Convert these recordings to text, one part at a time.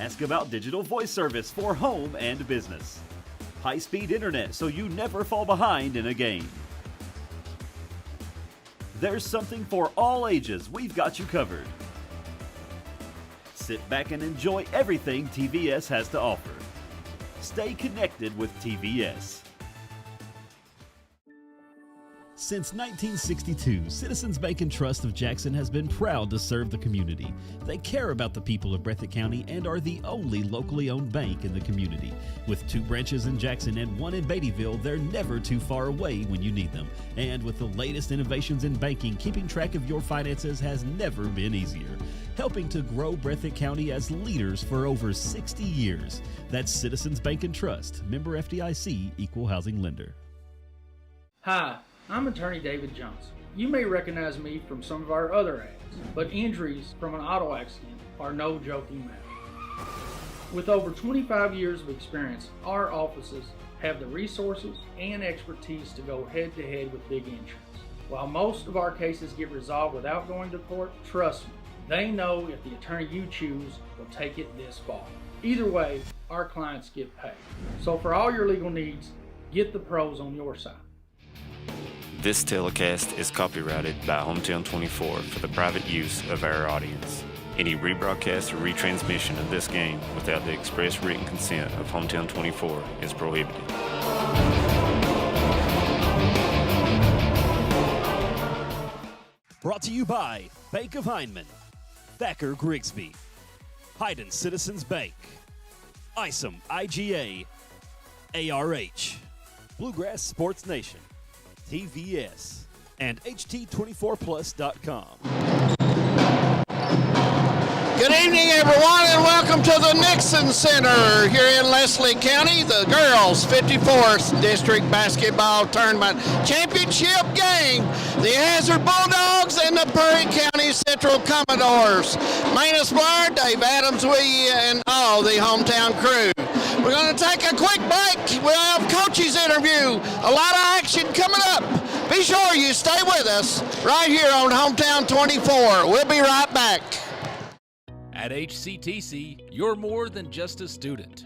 Ask about digital voice service for home and business. High-speed internet so you never fall behind in a game. There's something for all ages. We've got you covered. Sit back and enjoy everything TVS has to offer. Stay connected with TVS. Since 1962, Citizens Bank and Trust of Jackson has been proud to serve the community. They care about the people of Breathitt County and are the only locally owned bank in the community. With 2 branches in Jackson and 1 in Beattyville, they're never too far away when you need them. And with the latest innovations in banking, keeping track of your finances has never been easier. Helping to grow Breathitt County as leaders for over 60 years. That's Citizens Bank and Trust, member FDIC, equal housing lender. Hi, I'm attorney David Johnson. You may recognize me from some of our other ads, but injuries from an auto accident are no joking matter. With over 25 years of experience, our offices have the resources and expertise to go head to head with big insurance. While most of our cases get resolved without going to court, trust me, they know if the attorney you choose will take it this far. Either way, our clients get paid. So for all your legal needs, get the pros on your side. This telecast is copyrighted by Hometown 24 for the private use of our audience. Any rebroadcast or retransmission of this game without the express written consent of Hometown 24 is prohibited. Brought to you by Bank of Hindman, Thacker Grigsby, Hayden Citizens Bank, ISOM IGA, ARH, Bluegrass Sports Nation, TVS, and HT24plus.com. Good evening, everyone, and welcome to the Nixon Center here in Leslie County. The girls' 54th District Basketball Tournament Championship game. The Hazard Bulldogs and the Perry County Central Commodores. Manus Blair, Dave Adams, and all the hometown crew. We're going to take a quick break. We'll have coach's interview. A lot of action coming up. Be sure you stay with us right here on Hometown 24. We'll be right back. At HCTC, you're more than just a student.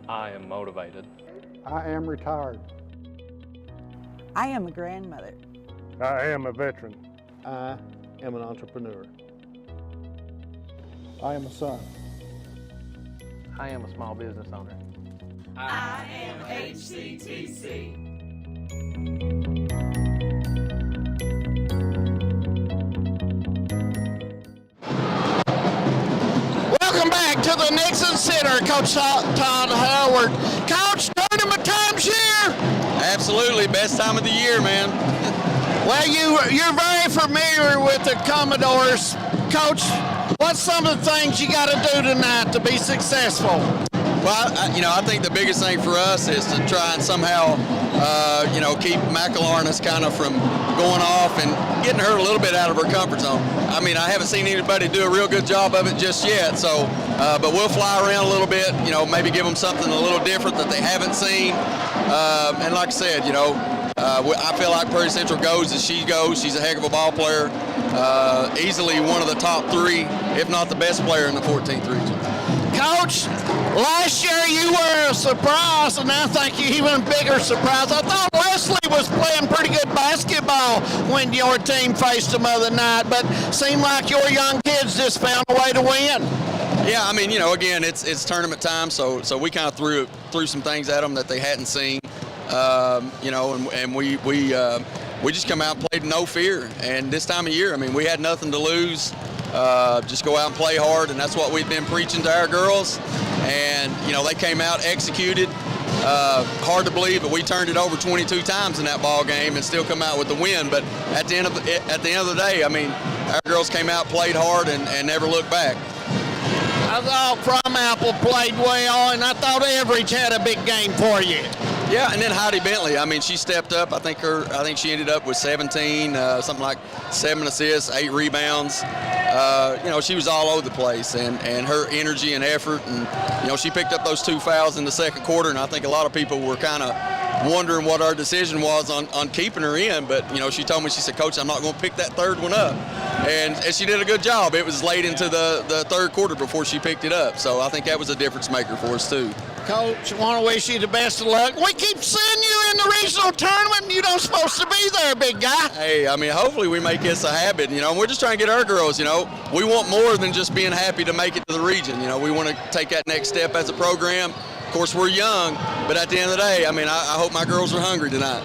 I am motivated. I am retired. I am a grandmother. I am a veteran. I am an entrepreneur. I am a son. I am a small business owner. I am HCTC. Welcome back to the Nixon Center, Coach Todd Howard. Coach, tournament time's here. Absolutely, best time of the year, man. Well, you're very familiar with the Commodores. Coach, what's some of the things you got to do tonight to be successful? Well, I think the biggest thing for us is to try and somehow, keep McElharness kind of from going off and getting her a little bit out of her comfort zone. I mean, I haven't seen anybody do a real good job of it just yet, so, but we'll fly around a little bit, maybe give them something a little different that they haven't seen. And like I said, I feel like Prairie Central goes as she goes. She's a heck of a ball player, easily one of the top 3, if not the best player in the 14th region. Coach, last year you were a surprise, and I think you even bigger surprise. I thought Leslie was playing pretty good basketball when your team faced them the other night, but seemed like your young kids just found a way to win. Yeah, I mean, again, it's tournament time, so we kind of threw some things at them that they hadn't seen, and we just come out and played no fear. And this time of year, I mean, we had nothing to lose. Just go out and play hard, and that's what we've been preaching to our girls. And they came out, executed. Hard to believe, but we turned it over 22 times in that ball game and still come out with the win. But at the end of the day, I mean, our girls came out, played hard, and never looked back. I thought Crumapple played well, and I thought Everidge had a big game for you. Yeah, and then Heidi Bentley. I mean, she stepped up. I think she ended up with 17, something like 7 assists, 8 rebounds. She was all over the place, and her energy and effort, and she picked up those 2 fouls in the second quarter, and I think a lot of people were kind of wondering what our decision was on keeping her in. But she told me, she said, "Coach, I'm not going to pick that third one up." and she did a good job. It was late into the third quarter before she picked it up, so I think that was a difference maker for us too. Coach, I want to wish you the best of luck. We keep seeing you in the regional tournament, and you don't supposed to be there, big guy. Hey, I mean, hopefully we make this a habit. You know, we're just trying to get our girls. You know, we want more than just being happy to make it to the region. You know, we want to take that next step as a program. Of course, we're young, but at the end of the day, I mean, I hope my girls are hungry tonight.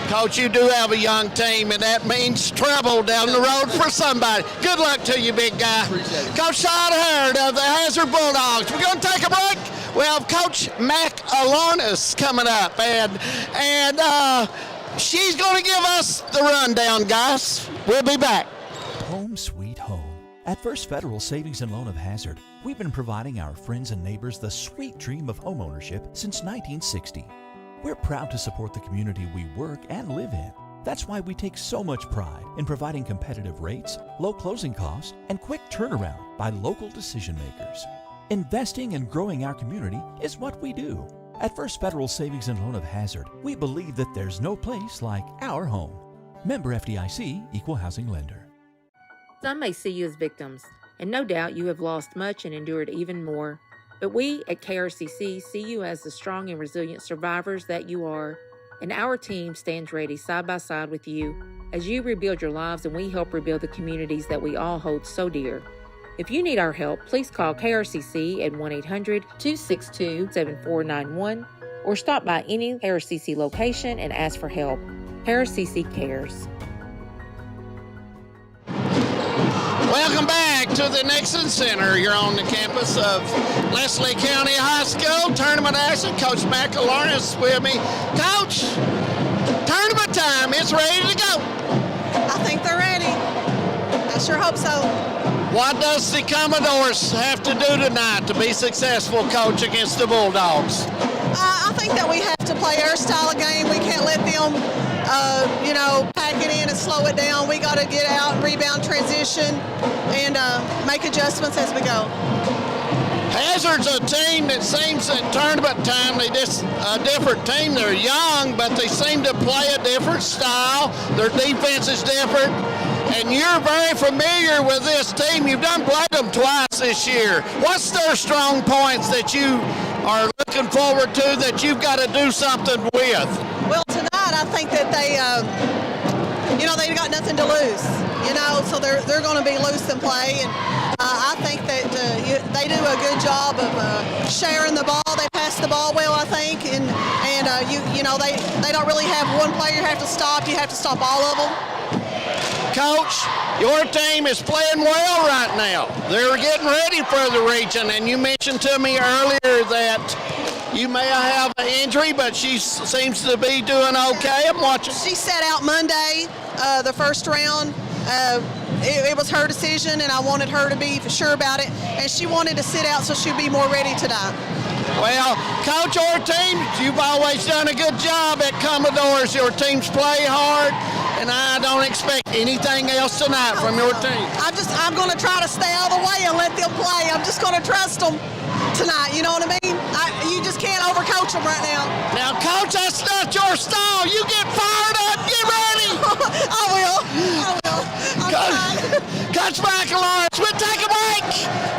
Coach, you do have a young team, and that means trouble down the road for somebody. Good luck to you, big guy. Appreciate it. Coach Sean Hurd of the Hazard Bulldogs. We're going to take a break. We have Coach Mac Alornis coming up, and she's going to give us the rundown, guys. We'll be back. Home sweet home. At First Federal Savings and Loan of Hazard, we've been providing our friends and neighbors the sweet dream of homeownership since 1960. We're proud to support the community we work and live in. That's why we take so much pride in providing competitive rates, low closing costs, and quick turnaround by local decision makers. Investing and growing our community is what we do. At First Federal Savings and Loan of Hazard, we believe that there's no place like our home. Member FDIC, Equal Housing Lender. Some may see you as victims, and no doubt you have lost much and endured even more. But we at KRCC see you as the strong and resilient survivors that you are, and our team stands ready side by side with you as you rebuild your lives and we help rebuild the communities that we all hold so dear. If you need our help, please call KRCC at 1-800-262-7491 or stop by any KRCC location and ask for help. KRCC cares. Welcome back to the Nixon Center. You're on the campus of Leslie County High School. Tournament action. Coach Mac Alornis with me. Coach, tournament time. It's ready to go. I think they're ready. I sure hope so. What does the Commodores have to do tonight to be successful, Coach, against the Bulldogs? I think that we have to play our style of game. We can't let them, pack it in and slow it down. We got to get out, rebound, transition, and make adjustments as we go. Hazard's a team that seems at tournament time, they just a different team. They're young, but they seem to play a different style. Their defense is different. And you're very familiar with this team. You've played them twice this year. What's their strong points that you are looking forward to that you've got to do something with? Well, tonight I think that they got nothing to lose. So they're going to be loose and play. And I think that they do a good job of sharing the ball. They pass the ball well, I think, and they don't really have one player you have to stop. You have to stop all of them. Coach, your team is playing well right now. They're getting ready for the region, and you mentioned to me earlier that you may have an injury, but she seems to be doing okay. I'm watching. She sat out Monday, the first round. It was her decision, and I wanted her to be sure about it, and she wanted to sit out so she'd be more ready tonight. Well, Coach, your team, you've always done a good job at Commodores. Your teams play hard, and I don't expect anything else tonight from your team. I'm going to try to stay out of the way and let them play. I'm just going to trust them tonight. You know what I mean? You just can't overcoach them right now. Now, Coach, that's not your style. You get fired up. Get ready. I will. Coach Mac Alornis, we'll take a break,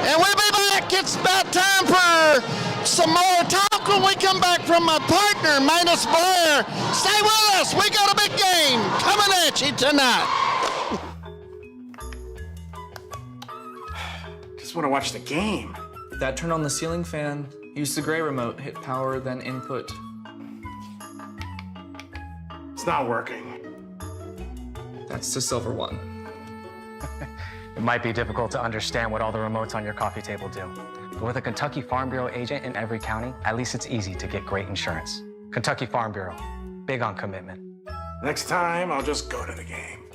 and we'll be back. It's about time for some more talk when we come back from my partner, Manus Blair. Stay with us. We got a big game coming at you tonight. Just want to watch the game. That turn on the ceiling fan. Use the gray remote. Hit power, then input. It's not working. That's the silver one. It might be difficult to understand what all the remotes on your coffee table do. But with a Kentucky Farm Bureau agent in every county, at least it's easy to get great insurance. Kentucky Farm Bureau, big on commitment. Next time, I'll just go to the game.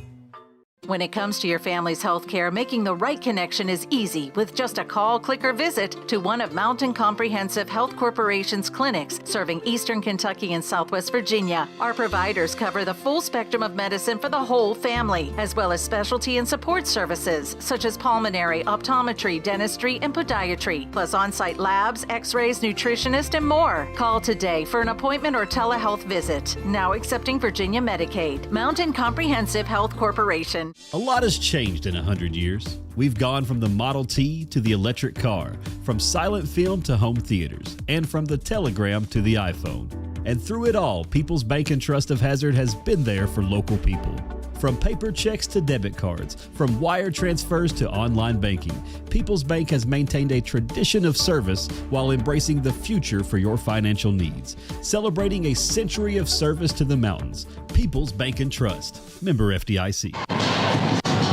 When it comes to your family's health care, making the right connection is easy with just a call, click, or visit to one of Mountain Comprehensive Health Corporation's clinics serving Eastern Kentucky and Southwest Virginia. Our providers cover the full spectrum of medicine for the whole family, as well as specialty and support services such as pulmonary, optometry, dentistry, and podiatry, plus on-site labs, x-rays, nutritionist, and more. Call today for an appointment or telehealth visit. Now accepting Virginia Medicaid. Mountain Comprehensive Health Corporation. A lot has changed in 100 years. We've gone from the Model T to the electric car, from silent film to home theaters, and from the telegram to the iPhone. And through it all, People's Bank and Trust of Hazard has been there for local people. From paper checks to debit cards, from wire transfers to online banking, People's Bank has maintained a tradition of service while embracing the future for your financial needs. Celebrating a century of service to the mountains. People's Bank and Trust. Member FDIC.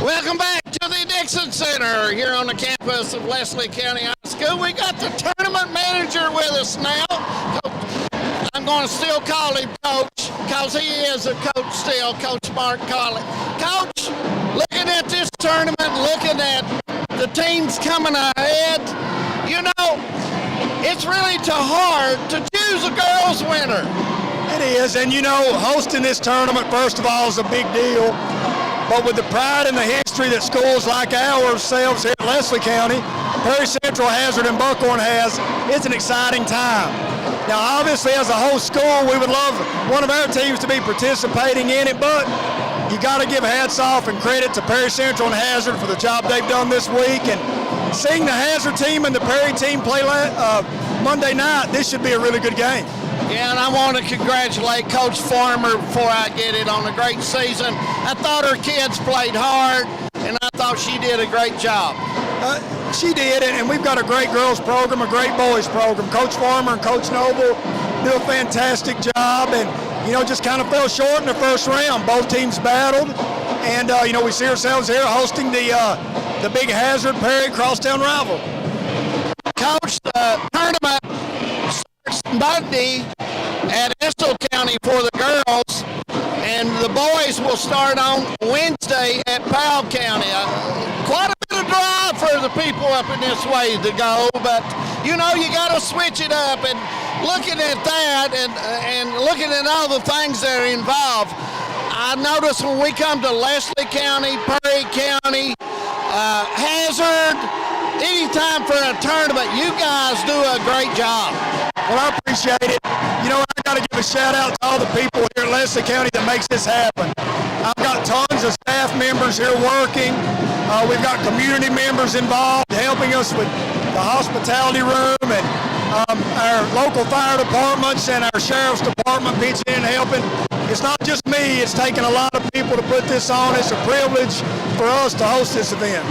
Welcome back to the Nixon Center here on the campus of Leslie County High School. We got the tournament manager with us now. I'm going to still call him Coach because he is a coach still, Coach Mark Collett. Coach, looking at this tournament, looking at the teams coming ahead, you know, it's really too hard to choose a girls' winner. It is, and you know, hosting this tournament, first of all, is a big deal. But with the pride and the history that schools like ourselves here at Leslie County, Perry Central, Hazard, and Buckhorn has, it's an exciting time. Now, obviously, as a whole school, we would love one of our teams to be participating in it, but you got to give hats off and credit to Perry Central and Hazard for the job they've done this week. And seeing the Hazard team and the Perry team play Monday night, this should be a really good game. Yeah, and I want to congratulate Coach Farmer before I get it on a great season. I thought her kids played hard, and I thought she did a great job. She did, and we've got a great girls program, a great boys program. Coach Farmer and Coach Noble do a fantastic job, and, you know, just kind of fell short in the first round. Both teams battled, and, you know, we see ourselves here hosting the big Hazard Perry Crosstown rival. Coach, the tournament starts Monday at Estill County for the girls, and the boys will start on Wednesday at Powell County. Quite a bit of drive for the people up in this way to go, but you know, you got to switch it up. And looking at that and looking at all the things that are involved, I notice when we come to Leslie County, Perry County, Hazard, anytime for a tournament, you guys do a great job. Well, I appreciate it. You know, I got to give a shout out to all the people here at Leslie County that makes this happen. I've got tons of staff members here working. We've got community members involved helping us with the hospitality room, and our local fire departments and our sheriff's department pitching in and helping. It's not just me, it's taken a lot of people to put this on. It's a privilege for us to host this event.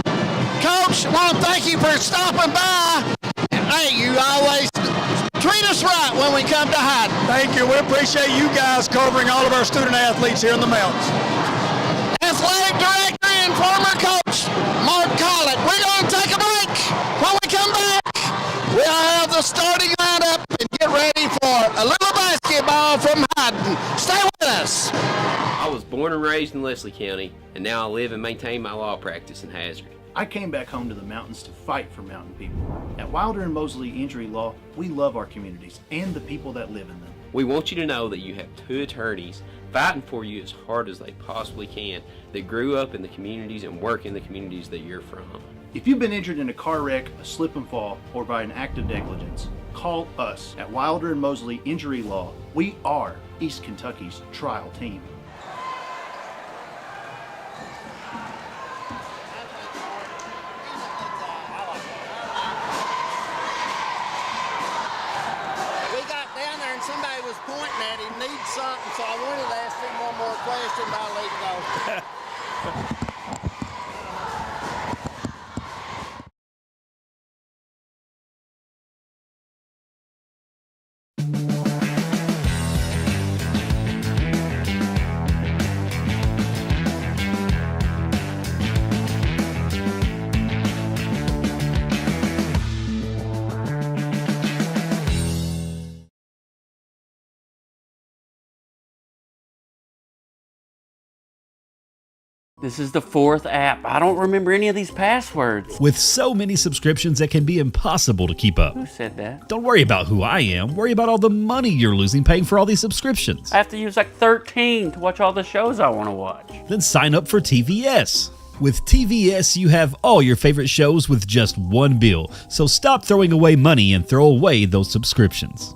Coach, I want to thank you for stopping by. Hey, you always treat us right when we come to Hyden. Thank you. We appreciate you guys covering all of our student athletes here in the mountains. Athletic director and former coach Mark Collett. We're going to take a break. When we come back, we'll have the starting lineup and get ready for a little basketball from Hyden. Stay with us. I was born and raised in Leslie County, and now I live and maintain my law practice in Hazard. I came back home to the mountains to fight for mountain people. At Wilder and Mosley Injury Law, we love our communities and the people that live in them. We want you to know that you have two attorneys fighting for you as hard as they possibly can that grew up in the communities and work in the communities that you're from. If you've been injured in a car wreck, a slip and fall, or by an act of negligence, call us at Wilder and Mosley Injury Law. We are East Kentucky's trial team. Somebody was pointing at him, needs something, so I wanted to ask him one more question, but I'll let it go. This is the fourth app. I don't remember any of these passwords. With so many subscriptions, it can be impossible to keep up. Who said that? Don't worry about who I am. Worry about all the money you're losing paying for all these subscriptions. I have to use like 13 to watch all the shows I want to watch. Then sign up for TVS. With TVS, you have all your favorite shows with just one bill. So stop throwing away money and throw away those subscriptions.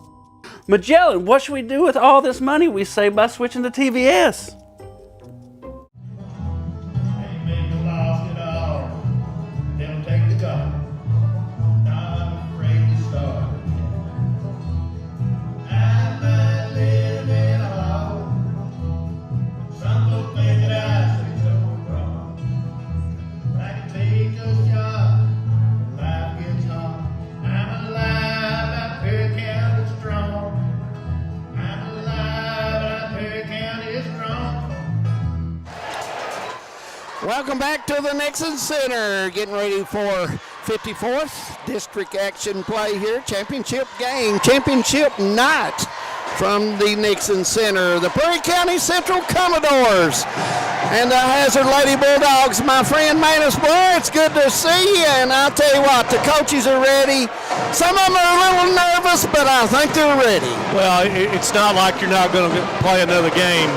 Magellan, what should we do with all this money we save by switching to TVS? Welcome back to the Nixon Center. Getting ready for 54th district action play here. Championship game, championship night from the Nixon Center. The Prairie County Central Commodores and the Hazard Lady Bulldogs. My friend Manus Blair, it's good to see you. And I'll tell you what, the coaches are ready. Some of them are a little nervous, but I think they're ready. Well, it's not like you're not going to play another game.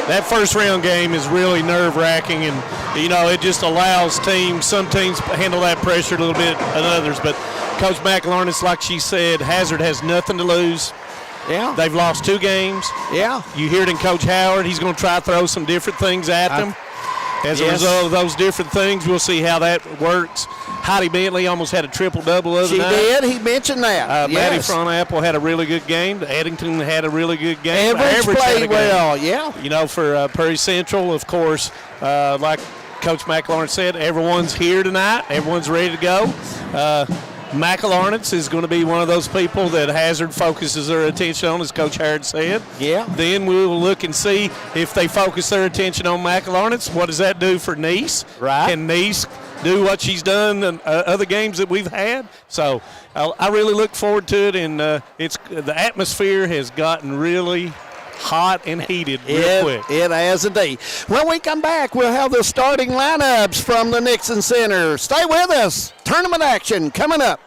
That first round game is really nerve-wracking, and it just allows some teams handle that pressure a little bit than others. But Coach McLaurin, like she said, Hazard has nothing to lose. Yeah. They've lost 2 games. Yeah. You hear it in Coach Howard. He's going to try to throw some different things at them. As a result of those different things, we'll see how that works. Heidi Bentley almost had a triple-double the other night. She did. He mentioned that. Maddie Frontapple had a really good game. Eddington had a really good game. Everett played well, yeah. For Prairie Central, of course, like Coach McLaurin said, everyone's here tonight. Everyone's ready to go. McLaurin is going to be one of those people that Hazard focuses their attention on, as Coach Howard said. Yeah. Then we'll look and see if they focus their attention on McLaurin. What does that do for Nice? Right. Can Nice do what she's done in other games that we've had? So I really look forward to it, and the atmosphere has gotten really hot and heated real quick. It has indeed. When we come back, we'll have the starting lineups from the Nixon Center. Stay with us. Tournament action coming up.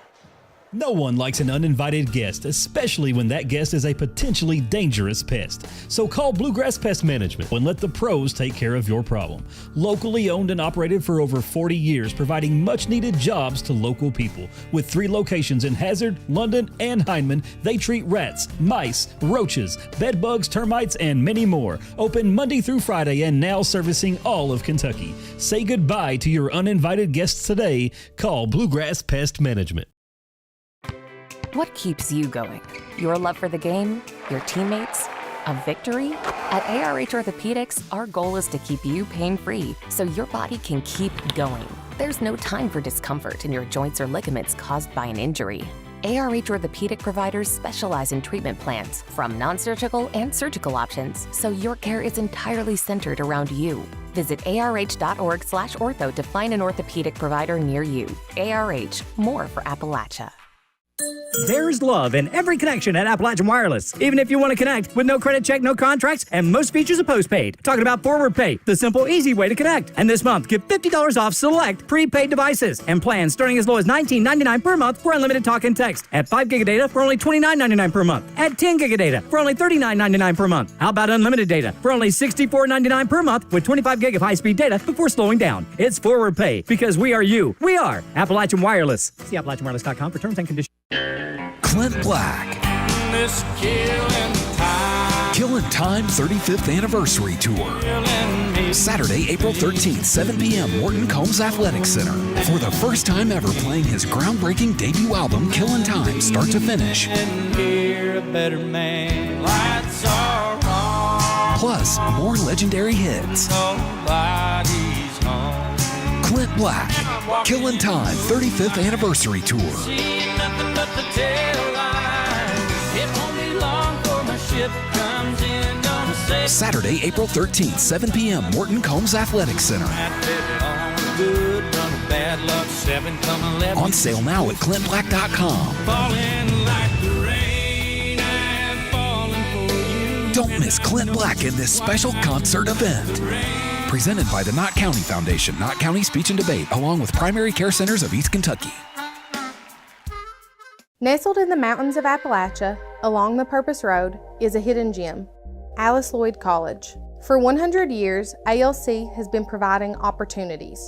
No one likes an uninvited guest, especially when that guest is a potentially dangerous pest. So call Bluegrass Pest Management and let the pros take care of your problem. Locally owned and operated for over 40 years, providing much-needed jobs to local people. With 3 locations in Hazard, London, and Hindman, they treat rats, mice, roaches, bed bugs, termites, and many more. Open Monday through Friday and now servicing all of Kentucky. Say goodbye to your uninvited guests today. Call Bluegrass Pest Management. What keeps you going? Your love for the game? Your teammates? A victory? At ARH Orthopedics, our goal is to keep you pain-free so your body can keep going. There's no time for discomfort in your joints or ligaments caused by an injury. ARH Orthopedic providers specialize in treatment plans, from non-surgical and surgical options, so your care is entirely centered around you. Visit arh.org/ortho to find an orthopedic provider near you. ARH, more for Appalachia. There's love in every connection at Appalachian Wireless. Even if you want to connect with no credit check, no contracts, and most features of postpaid. Talking about Forward Pay, the simple, easy way to connect. And this month, get $50 off select prepaid devices and plans starting as low as $19.99 per month for unlimited talk and text. At 5 gig of data for only $29.99 per month. At 10 gig of data for only $39.99 per month. How about unlimited data for only $64.99 per month with 25 gig of high-speed data before slowing down? It's Forward Pay because we are you. We are Appalachian Wireless. See AppalachianWireless.com for terms and conditions. Clint Black. This Killin' Time 35th Anniversary Tour. Saturday, April 13th, 7 p.m., Morton Combs Athletic Center. For the first time ever playing his groundbreaking debut album, Killin' Time, start to finish. Plus, more legendary hits. Clint Black, Killin' Time 35th Anniversary Tour. Saturday, April 13th, 7 p.m., Morton Combs Athletic Center. On sale now at clintblack.com. Don't miss Clint Black in this special concert event. Presented by the Knott County Foundation, Knott County Speech and Debate, along with Primary Care Centers of East Kentucky. Nestled in the mountains of Appalachia, along the Purpose Road, is a hidden gem, Alice Lloyd College. For 100 years, ALC has been providing opportunities.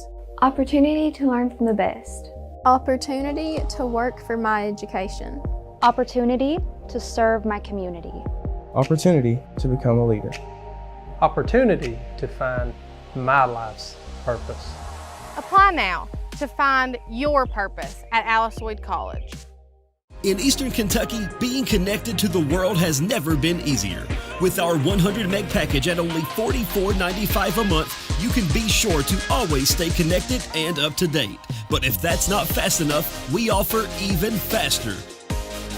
Opportunity to learn from the best. Opportunity to work for my education. Opportunity to serve my community. Opportunity to become a leader. Opportunity to find my life's purpose. Apply now to find your purpose at Alice Lloyd College. In Eastern Kentucky, being connected to the world has never been easier. With our 100 meg package at only $44.95 a month, you can be sure to always stay connected and up to date. But if that's not fast enough, we offer even faster.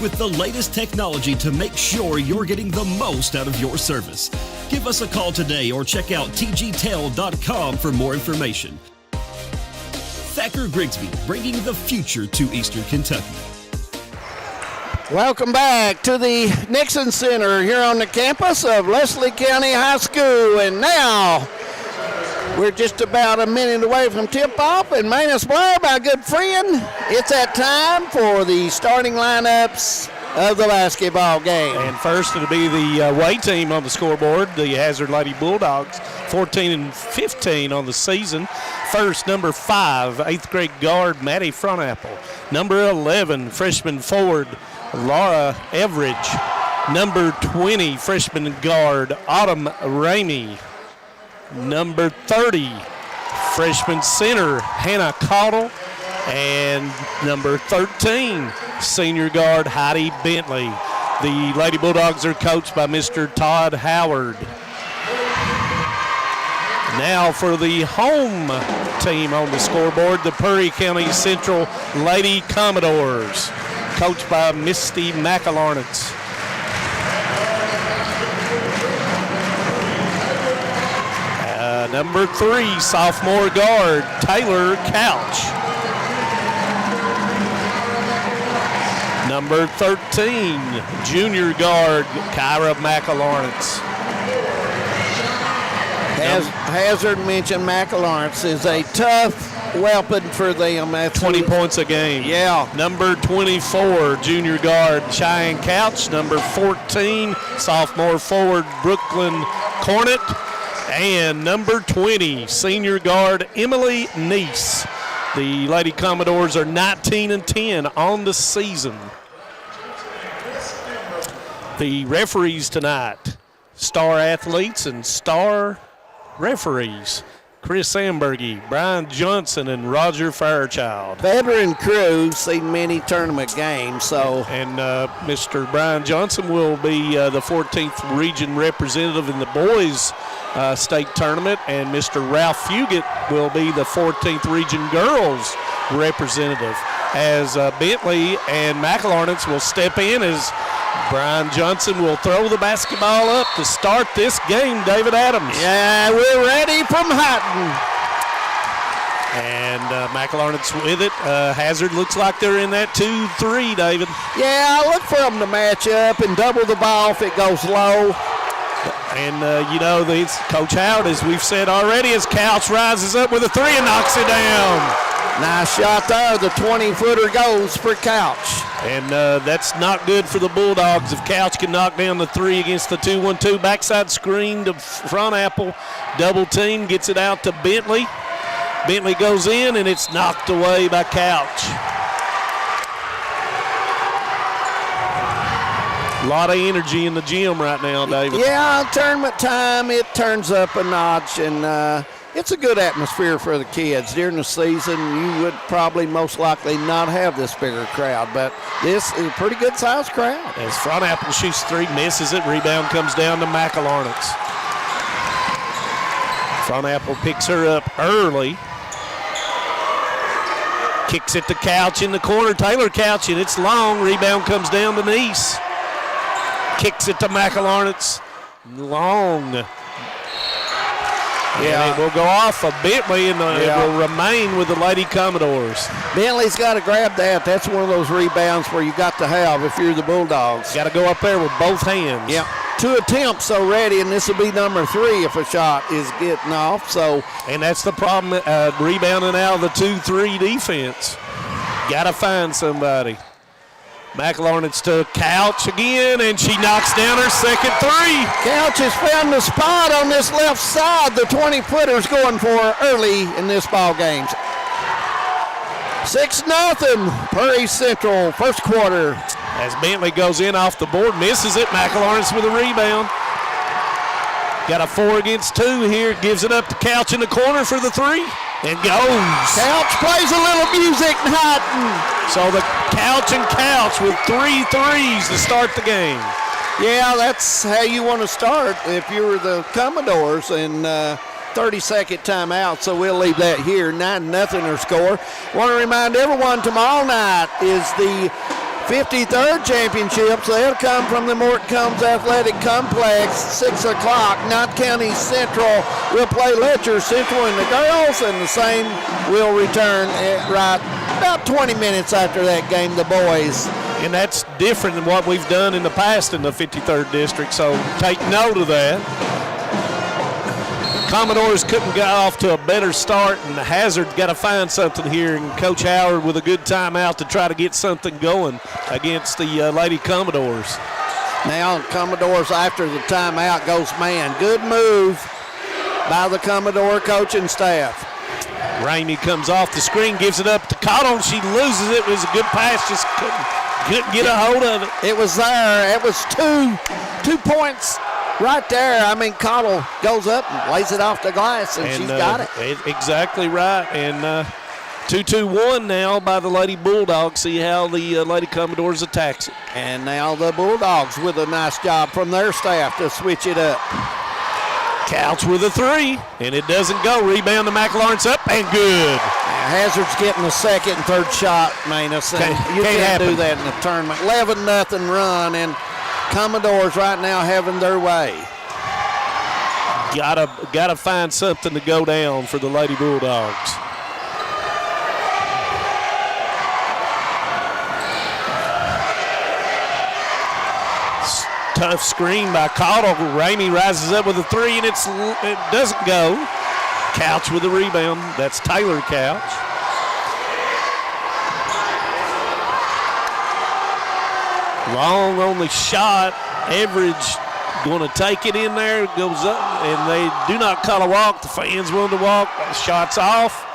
with the latest technology to make sure you're getting the most out of your service. Give us a call today or check out tgtel.com for more information. Thacker Grigsby, bringing the future to Eastern Kentucky. Welcome back to the Nixon Center here on the campus of Leslie County High School. And now we're just about a minute away from tip-off. And Manus Blair, my good friend, it's that time for the starting lineups of the basketball game. And first it'll be the away team on the scoreboard, the Hazard Lady Bulldogs, 14-15 on the season. First, number 5, 8th grade guard Maddie Frontapple. Number 11, freshman forward Laura Everidge. Number 20, freshman guard Autumn Ramey. Number 30, freshman center Hannah Caudill. And number 13, senior guard Heidi Bentley. The Lady Bulldogs are coached by Mr. Todd Howard. Now for the home team on the scoreboard, the Perry County Central Lady Commodores, coached by Misty McAlarnitz. Number 3, sophomore guard Taylor Couch. Number 13, junior guard Kyra McAlarnitz. Hazard mentioned McAlarnitz is a tough weapon for them. That's 20 points a game. Yeah. Number 24, junior guard Cheyenne Couch. Number 14, sophomore forward Brooklyn Cornett. And number 20, senior guard Emily Neese. The Lady Commodores are 19-10 on the season. The referees tonight, star athletes and star referees, Chris Sandbergy, Brian Johnson, and Roger Fairchild. Veteran crew, seen many tournament games, so. And Mr. Brian Johnson will be the 14th region representative in the boys state tournament, and Mr. Ralph Fugit will be the 14th region girls representative, as Bentley and McAlarnitz will step in as Brian Johnson will throw the basketball up to start this game, David Adams. Yeah, we're ready from Houghton. And McAlarnitz with it. Hazard looks like they're in that 2-3, David. Yeah, I look for them to match up and double the ball if it goes low. And, Coach Howard, as we've said already, as Couch rises up with a 3 and knocks it down. Nice shot there. The 20-footer goes for Couch. And that's not good for the Bulldogs if Couch can knock down the 3 against the 2-1-2. Backside screen to Frontapple. Double team, gets it out to Bentley. Bentley goes in, and it's knocked away by Couch. A lot of energy in the gym right now, David. Yeah, tournament time, it turns up a notch, and it's a good atmosphere for the kids. During the season, you would probably most likely not have this bigger crowd, but this is a pretty good-sized crowd. As Frontapple shoots 3, misses it. Rebound comes down to McAlarnitz. Frontapple picks her up early. Kicks it to Couch in the corner. Taylor Couch, and it's long. Rebound comes down to Neese. Kicks it to McAlarnitz. Long. Yeah, it will go off of Bentley, and it will remain with the Lady Commodores. Bentley's got to grab that. That's one of those rebounds where you got to have if you're the Bulldogs. Got to go up there with both hands. Yeah. 2 attempts already, and this will be number 3 if a shot is getting off. So, and that's the problem, rebounding out of the 2-3 defense. Got to find somebody. McAlarnitz to Couch again, and she knocks down her second 3. Couch has found the spot on this left side. The 20-footer's going for her early in this ball game. 6-0, Perry Central, first quarter. As Bentley goes in off the board, misses it. McAlarnitz with a rebound. Got a 4 against 2 here. Gives it up to Couch in the corner for the 3. And goes. Couch plays a little music in Houghton. So the Couch and Couch with 3 threes to start the game. Yeah, that's how you want to start if you were the Commodores. And 30-second timeout, so we'll leave that here. 9-0 our score. Want to remind everyone tomorrow night is the 53rd championships. They'll come from the Morton Combs Athletic Complex, 6 o'clock. Knott County Central will play Letcher Central in the girls, and the same will return right about 20 minutes after that game, the boys. And that's different than what we've done in the past in the 53rd district, so take note of that. Commodores couldn't get off to a better start, and Hazard got to find something here, and Coach Howard with a good timeout to try to get something going against the Lady Commodores. Now Commodores after the timeout goes man. Good move by the Commodore coaching staff. Ramey comes off the screen, gives it up to Cottle. She loses it. It was a good pass, just couldn't get a hold of it. It was there. It was 2 points right there. I mean, Cottle goes up and lays it off the glass, and she's got it. Exactly right. And 2-2-1 now by the Lady Bulldogs. See how the Lady Commodores attacks it. And now the Bulldogs with a nice job from their staff to switch it up. Couch with a 3, and it doesn't go. Rebound to McLaurin's up, and good. Hazard's getting the second and third shot, Manus. You can't do that in the tournament. 11-0 run, and Commodores right now having their way. Gotta find something to go down for the Lady Bulldogs. Tough screen by Cottle. Ramey rises up with a 3, and it doesn't go. Couch with the rebound. That's Taylor Couch. Long on the shot. Everidge going to take it in there. Goes up, and they do not call a walk. The fans willing to walk. Shots off.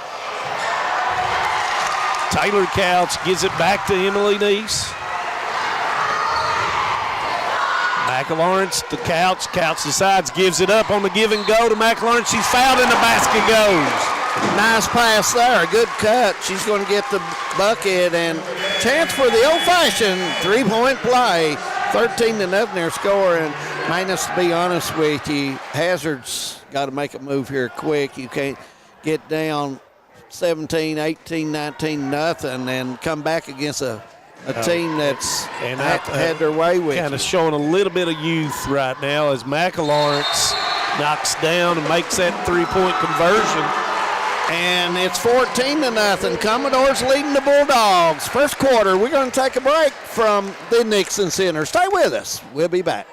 Taylor Couch gives it back to Emily Neese. McLaurin to Couch. Couch decides, gives it up on the give and go to McLaurin. She's fouled, and the basket goes. Nice pass there. Good cut. She's going to get the bucket, and chance for the old-fashioned three-point play. 13-0 their score, and Manus, to be honest with you, Hazard's got to make a move here quick. You can't get down 17, 18, 19, nothing, and come back against a team that's had their way with kind of showing a little bit of youth right now as McLaurin knocks down and makes that three-point conversion. And it's 14-0. Commodores leading the Bulldogs. First quarter, we're going to take a break from the Nixon Center. Stay with us. We'll be back.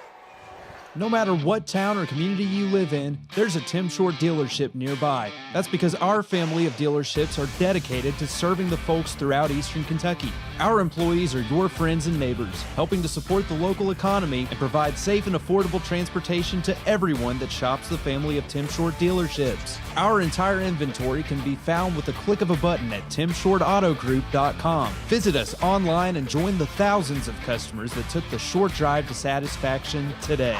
No matter what town or community you live in, there's a Tim Short dealership nearby. That's because our family of dealerships are dedicated to serving the folks throughout Eastern Kentucky. Our employees are your friends and neighbors, helping to support the local economy and provide safe and affordable transportation to everyone that shops the family of Tim Short dealerships. Our entire inventory can be found with a click of a button at timshortautogroup.com. Visit us online and join the thousands of customers that took the short drive to satisfaction today.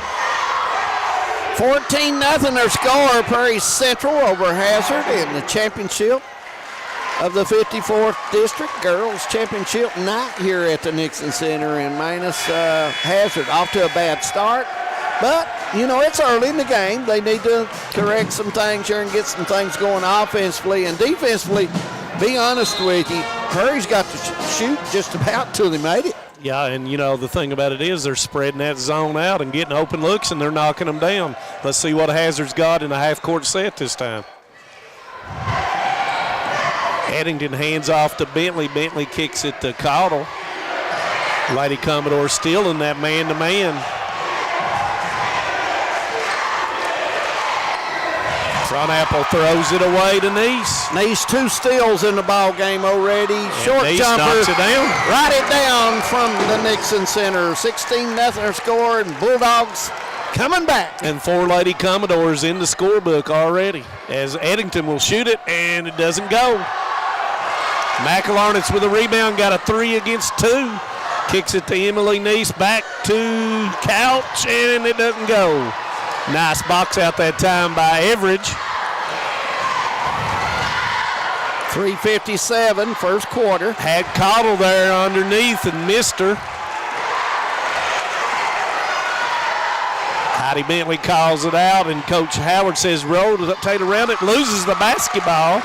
14-0 their score. Prairie Central over Hazard in the championship of the 54th District Girls Championship night here at the Nixon Center in Manus. Hazard off to a bad start, but you know it's early in the game. They need to correct some things here and get some things going offensively and defensively. Be honest with you, Prairie's got to shoot just about till they made it. Yeah, and you know, the thing about it is they're spreading that zone out and getting open looks, and they're knocking them down. Let's see what Hazard's got in a half-court set this time. Eddington hands off to Bentley. Bentley kicks it to Cottle. Lady Commodore still in that man-to-man. Front Apple throws it away to Neese. Neese 2 steals in the ball game already. And short Neese jumper. knocks it down. Right it down from the Nixon Center. 16-0 score, and Bulldogs coming back. And 4 Lady Commodores in the scorebook already as Eddington will shoot it, and it doesn't go. McLaurin with a rebound, got a 3 against 2. Kicks it to Emily Neese, back to Couch, and it doesn't go. Nice box out that time by Everidge. 3:57, first quarter. Had Cottle there underneath and missed her. Heidi Bentley calls it out, and Coach Howard says roll to Taylor around it, loses the basketball.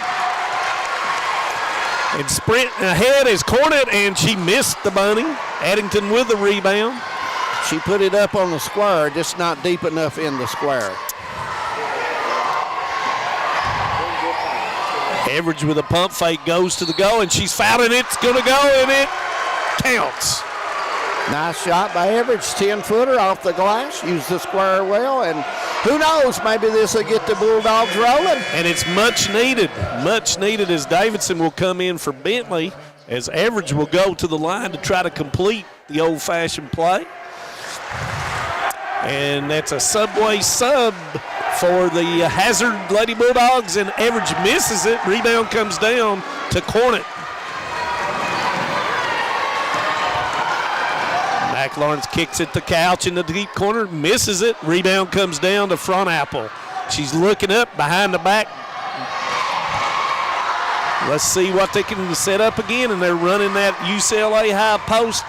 And sprinting ahead is Cornett, and she missed the bunny. Addington with the rebound. She put it up on the square, just not deep enough in the square. Average with a pump fake goes to the goal, and she's fouled, and it's going to go, and it counts. Nice shot by Average, 10-footer off the glass, used the square well, and who knows, maybe this will get the Bulldogs rolling. And it's much needed as Davidson will come in for Bentley, as Average will go to the line to try to complete the old-fashioned play. And that's a Subway sub for the Hazard Lady Bulldogs, and Average misses it. Rebound comes down to Cornet. Mac Lawrence kicks it to Couch in the deep corner, misses it. Rebound comes down to Front Apple. She's looking up behind the back. Let's see what they can set up again, and they're running that UCLA high post.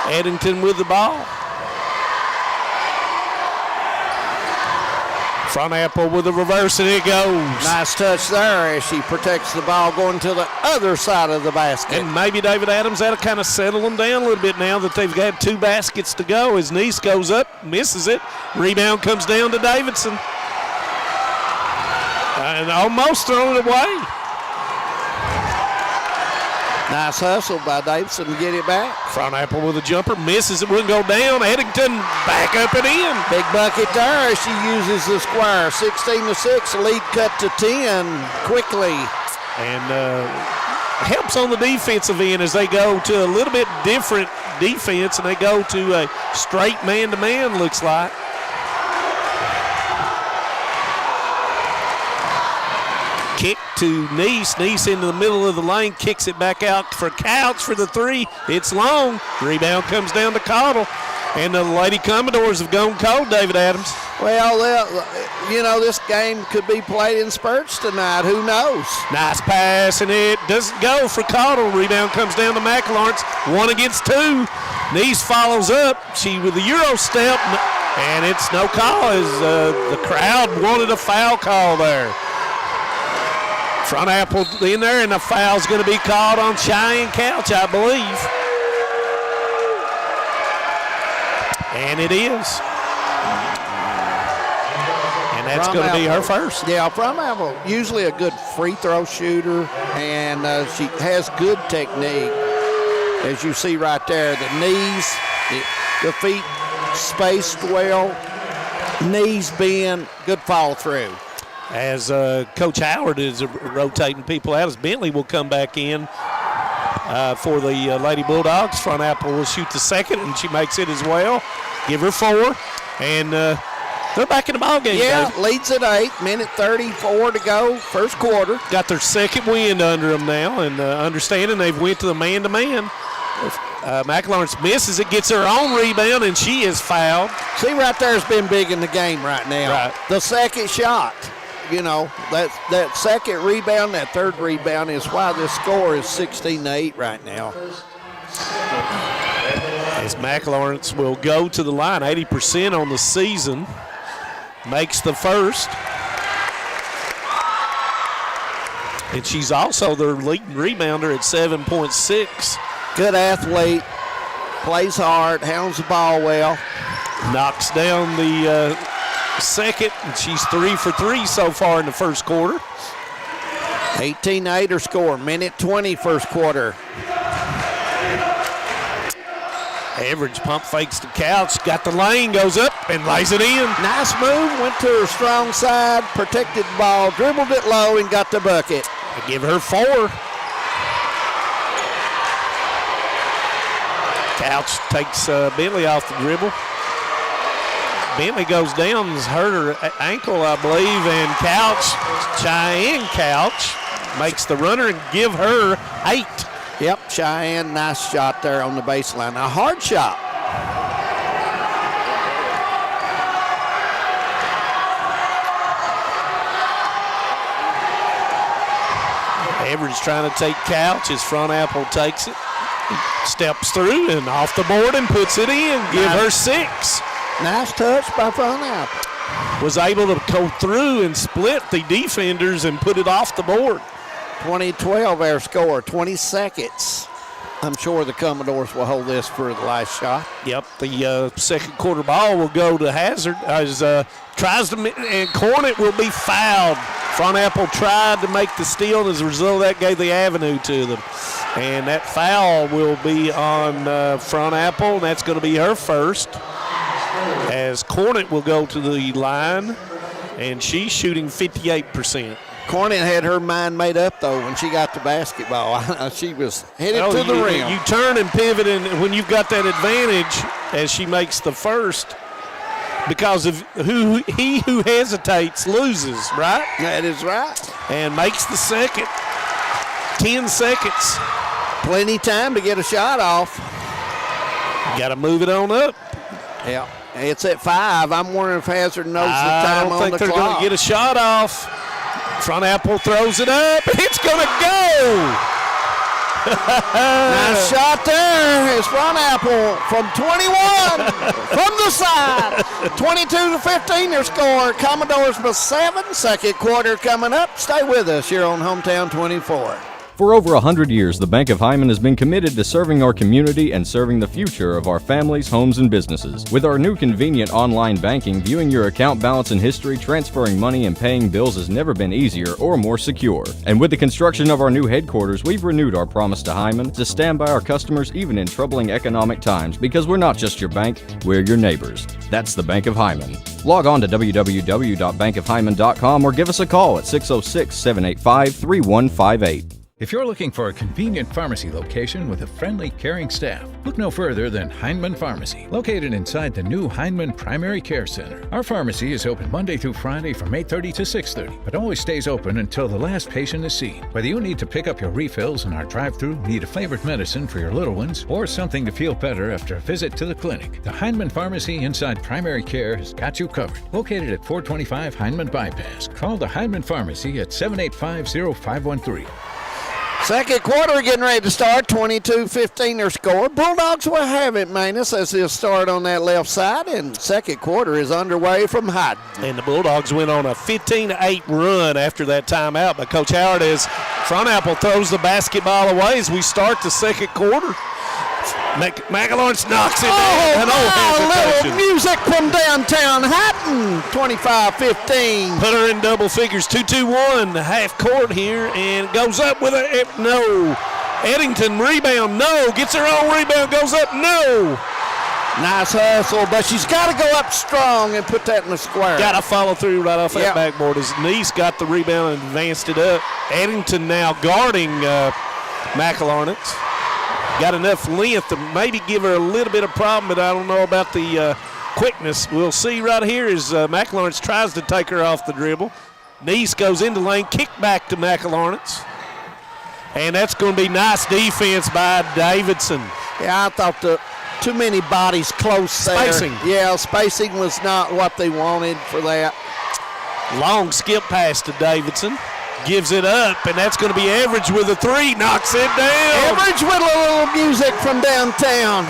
Addington with the ball. Front Apple with a reverse, and it goes. Nice touch there as she protects the ball going to the other side of the basket. And maybe David Adams, that'll kind of settle them down a little bit now that they've got 2 baskets to go. As Nice goes up, misses it. Rebound comes down to Davidson. And almost thrown it away. Nice hustle by Davidson to get it back. Front Apple with a jumper, misses it, wouldn't go down. Eddington back up and in. Big bucket there as she uses the square. 16-6, lead cut to 10 quickly. And helps on the defensive end as they go to a little bit different defense, and they go to a straight man-to-man, looks like. Kick to Nice. Nice into the middle of the lane, kicks it back out for Couch for the 3. It's long. Rebound comes down to Cottle. And the Lady Commodores have gone cold, David Adams. Well, you know, this game could be played in spurts tonight. Who knows? Nice pass, and it doesn't go for Cottle. Rebound comes down to McLawrence. 1 against 2. Nice follows up. She with the Euro step, and it's no call as the crowd wanted a foul call there. Front Apple in there, and the foul's going to be called on Cheyenne Couch, I believe. And it is. And that's going to be her first. Yeah, Front Apple, usually a good free throw shooter, and she has good technique. As you see right there, the knees, the feet spaced well, knees bend, good follow through. As Coach Howard is rotating people out, as Bentley will come back in for the Lady Bulldogs. Front Apple will shoot the second, and she makes it as well. Give her 4, and they're back in the ball game. Yeah, leads at 8, minute 34 to go, first quarter. Got their second wind under them now, and understanding they've went to the man-to-man. McLawrence misses it, gets her own rebound, and she is fouled. See, right there has been big in the game right now. Right. The second shot. You know, that second rebound, that third rebound is why this score is 16-8 right now. As McLawrence will go to the line, 80% on the season, makes the first. And she's also their leading rebounder at 7.6. Good athlete, plays hard, handles the ball well. Knocks down the second, and she's 3 for 3 so far in the first quarter. 18-8 her score, minute 20 first quarter. Average pump fakes the Couch, got the lane, goes up and lays it in. Nice move, went to her strong side, protected the ball, dribbled it low and got the bucket. I give her 4. Couch takes Bentley off the dribble. Bentley goes down, has hurt her ankle, I believe, and Cheyenne Couch makes the runner and give her 8. Yep, Cheyenne, nice shot there on the baseline. A hard shot. Average trying to take Couch. His Front Apple takes it, steps through and off the board and puts it in. Give her 6. Nice touch by Front Apple. Was able to go through and split the defenders and put it off the board. 20-12 our score, 20 seconds I'm sure the Commodores will hold this for the last shot. Yep, the second quarter ball will go to Hazard as tries to, and Cornett will be fouled. Front Apple tried to make the steal, and as a result of that gave the avenue to them. And that foul will be on Front Apple, and that's going to be her first. As Cornett will go to the line, and she's shooting 58%. Cornett had her mind made up, though, when she got the basketball. She was headed to the rim. You turn and pivot, and when you've got that advantage as she makes the first, because of he who hesitates loses, right? That is right. And makes the second. 10 seconds. Plenty time to get a shot off. Got to move it on up. Yeah, it's at 5. I'm wondering if Hazard knows the time on the clock. I don't think they're going to get a shot off. Front Apple throws it up. It's going to go. Nice shot there. It's Front Apple from 21 from the side. 22-15 their score. Commodores with 7. Second quarter coming up. Stay with us here on Hometown 24. For over 100 years, the Bank of Hyman has been committed to serving our community and serving the future of our families, homes, and businesses. With our new convenient online banking, viewing your account balance and history, transferring money, and paying bills has never been easier or more secure. And with the construction of our new headquarters, we've renewed our promise to Hyman to stand by our customers even in troubling economic times, because we're not just your bank, we're your neighbors. That's the Bank of Hyman. Log on to www.bankofhyman.com or give us a call at 606-785-3158. If you're looking for a convenient pharmacy location with a friendly, caring staff, look no further than Heinemann Pharmacy, located inside the new Heinemann Primary Care Center. Our pharmacy is open Monday through Friday from 8:30 to 6:30, but always stays open until the last patient is seen. Whether you need to pick up your refills in our drive-thru, need a favorite medicine for your little ones, or something to feel better after a visit to the clinic, the Heinemann Pharmacy inside Primary Care has got you covered. Located at 425 Heinemann Bypass. Call the Heinemann Pharmacy at 785-0513. Second quarter getting ready to start, 22-15 their score. Bulldogs will have it, Manus, as they'll start on that left side, and second quarter is underway from Hyden. And the Bulldogs went on a 15-8 run after that timeout by Coach Howard as Front Apple throws the basketball away as we start the second quarter. McAlawrence knocks it down. Little music from downtown Hyden, 25-15. Put her in double figures, 2-2-1, half court here, and goes up with a, no. Eddington rebound, no. Gets her own rebound, goes up, no. Nice hustle, but she's got to go up strong and put that in the square. Got to follow through right off that backboard as Nice got the rebound and advanced it up. Eddington now guarding McAlawrence. Got enough length to maybe give her a little bit of problem, but I don't know about the quickness. We'll see right here as McAlawrence tries to take her off the dribble. Nice goes into lane, kick back to McAlawrence. And that's going to be nice defense by Davidson. Yeah, I thought too many bodies close there. Spacing. Yeah, spacing was not what they wanted for that. Long skip pass to Davidson. Gives it up, and that's going to be Average with a 3. Knocks it down. Average with a little music from downtown.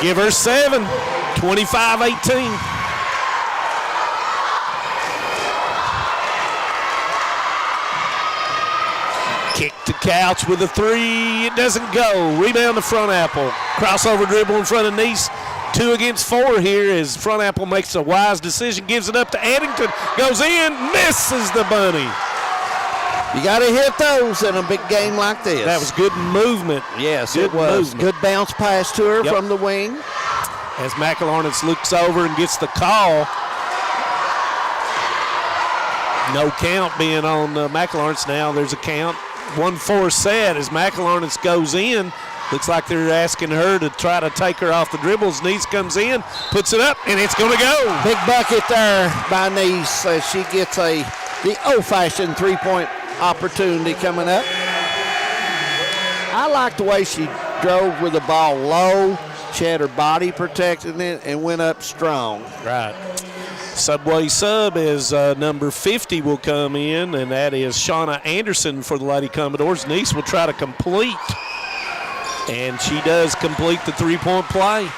Give her 7. 25-18. Kick to Couch with a 3. It doesn't go. Rebound to Front Apple. Crossover dribble in front of Nice. 2 against 4 here as Front Apple makes a wise decision. Gives it up to Eddington. Goes in. Misses the bunny. You got to hit those in a big game like this. That was good movement. Yes, good it was. Movement. Good bounce pass to her from the wing. As McAlawrence looks over and gets the call. No count being on McAlawrence now. There's a count. 1-4 set as McAlawrence goes in. Looks like they're asking her to try to take her off the dribbles. Nice comes in, puts it up, and it's going to go. Big bucket there by Nice as she gets the old-fashioned three-point opportunity coming up. I like the way she drove with the ball low. She had her body protecting it and went up strong. Right. Subway sub is number 50 will come in, and that is Shauna Anderson for the Lady Commodores. Nice will try to complete, and she does complete the three-point play.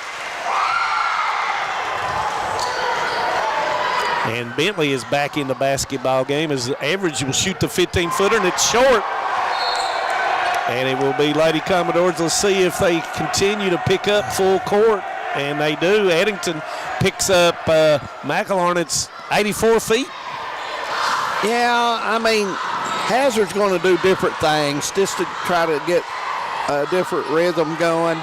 And Bentley is back in the basketball game as Average will shoot the 15-footer, and it's short. And it will be Lady Commodores. Let's see if they continue to pick up full court. And they do. Eddington picks up McElharnet's 84 feet. Yeah, I mean, Hazard's going to do different things just to try to get a different rhythm going.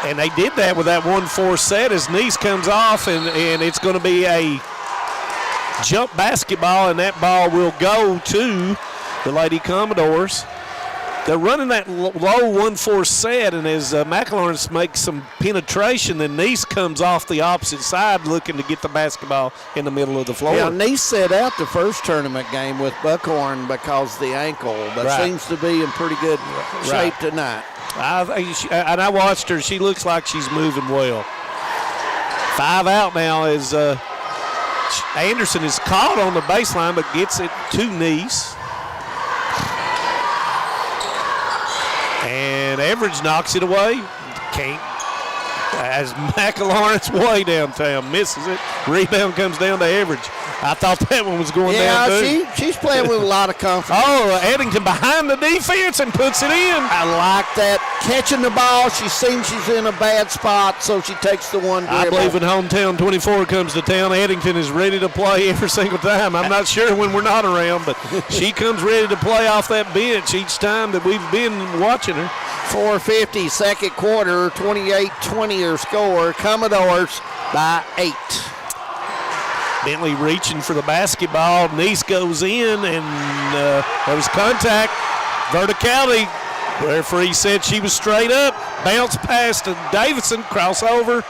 And they did that with that 1-4 set as Nice comes off, and it's going to be a jump basketball, and that ball will go to the Lady Commodores. They're running that low 1-4 set, and as McElharnett makes some penetration, then Nice comes off the opposite side looking to get the basketball in the middle of the floor. Yeah, Nice set out the first tournament game with Buckhorn because of the ankle, but seems to be in pretty good shape tonight. And I watched her. She looks like she's moving well. 5 out now as Anderson is caught on the baseline but gets it to Nice. And Everidge knocks it away. Can't. As McElharnett's way downtown, misses it. Rebound comes down to Everidge. I thought that one was going down too. Yeah, she's playing with a lot of confidence. Oh, Eddington behind the defense and puts it in. I like that. Catching the ball, she seems she's in a bad spot, so she takes the one dribble. I believe when hometown 24 comes to town, Eddington is ready to play every single time. I'm not sure when we're not around, but she comes ready to play off that bench each time that we've been watching her. 4:50, second quarter, 28-20 your score. Commodores by 8. Bentley reaching for the basketball. Nice goes in, and there was contact. Verticality. Referee said she was straight up. Bounce pass to Davidson. Crossover.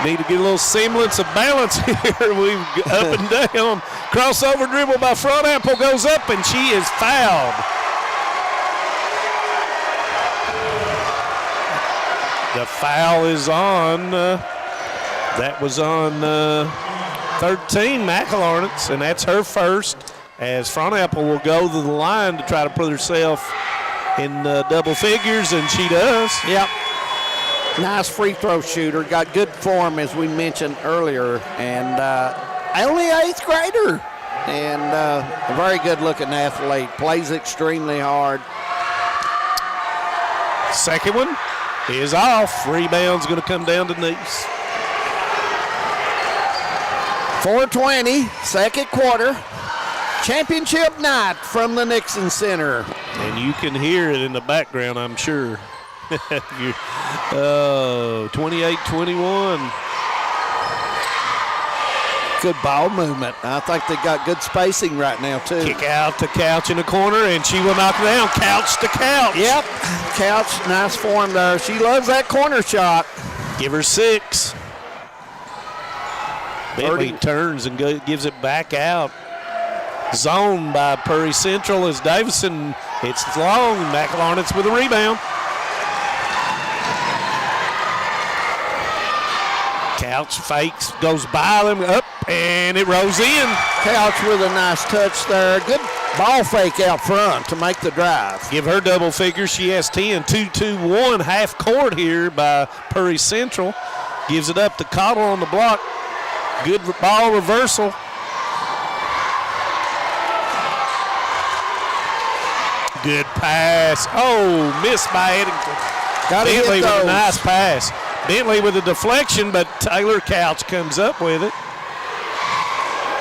Need to get a little semblance of balance here. We've up and down. Crossover dribble by Front Apple goes up, and she is fouled. The foul is on. That was on 13, McElharnett, and that's her first. As Front Apple will go to the line to try to put herself in double figures, and she does. Yep. Nice free throw shooter. Got good form, as we mentioned earlier, and only an 8th grader. And a very good-looking athlete. Plays extremely hard. Second one is off. Rebound's going to come down to Nice. 4:20, second quarter. Championship night from the Nixon Center. And you can hear it in the background, I'm sure. 28-21. Good ball movement. I think they got good spacing right now, too. Kick out to Couch in the corner, and she will knock it down. Couch to Couch. Yep. Couch, nice form there. She loves that corner shot. Give her 6. Bentley turns and gives it back out. Zone by Prairie Central as Davison. It's long. McElharnett's with a rebound. Couch fakes, goes by them, up, and it rolls in. Couch with a nice touch there. Good ball fake out front to make the drive. Give her double figures. She has 10. 2-2-1 half court here by Prairie Central. Gives it up to Cottle on the block. Good ball reversal. Good pass. Oh, missed by Eddington. Bentley with a nice pass. Bentley with a deflection, but Taylor Couch comes up with it.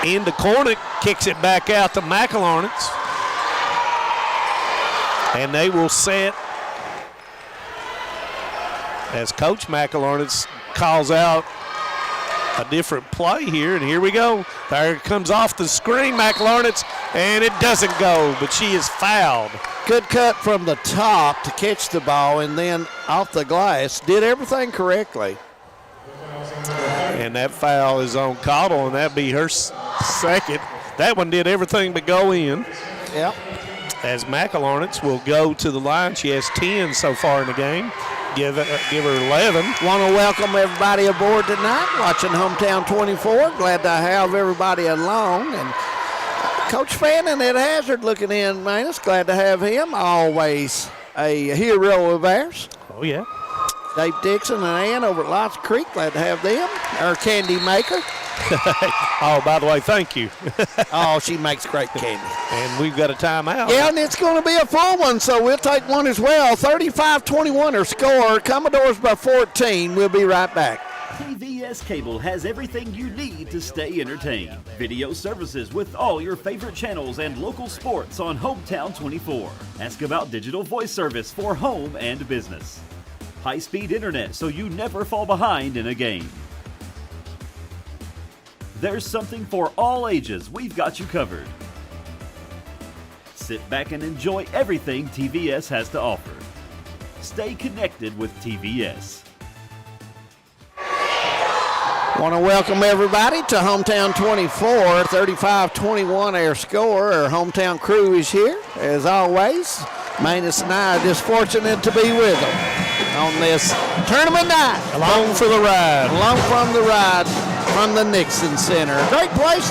Into Cornick, kicks it back out to McElharnett. And they will set as Coach McElharnett calls out a different play here, and here we go. There it comes off the screen, McElharnett, and it doesn't go, but she is fouled. Good cut from the top to catch the ball, and then off the glass. Did everything correctly. And that foul is on Cottle, and that'd be her second. That one did everything but go in. Yep. As McElharnett will go to the line. She has 10 so far in the game. Give her 11. Want to welcome everybody aboard tonight, watching Hometown 24. Glad to have everybody along. And Coach Fannin at Hazard looking in, man. It's glad to have him. Always a hero of ours. Oh, yeah. Dave Dixon and Ann over at Lots Creek. Glad to have them. Our candy maker. Oh, by the way, thank you. Oh, she makes great candy. And we've got a timeout. Yeah, and it's going to be a full one, so we'll take one as well. 35-21 our score. Commodores by 14. We'll be right back. TVS Cable has everything you need to stay entertained. Video services with all your favorite channels and local sports on Hometown 24. Ask about digital voice service for home and business. High-speed internet so you never fall behind in a game. There's something for all ages. We've got you covered. Sit back and enjoy everything TVS has to offer. Stay connected with TVS. Want to welcome everybody to Hometown 24, 35-21 our score. Our hometown crew is here, as always. Manus and I are just fortunate to be with them on this tournament night. Along for the ride. Along from the ride from the Nixon Center. Great place,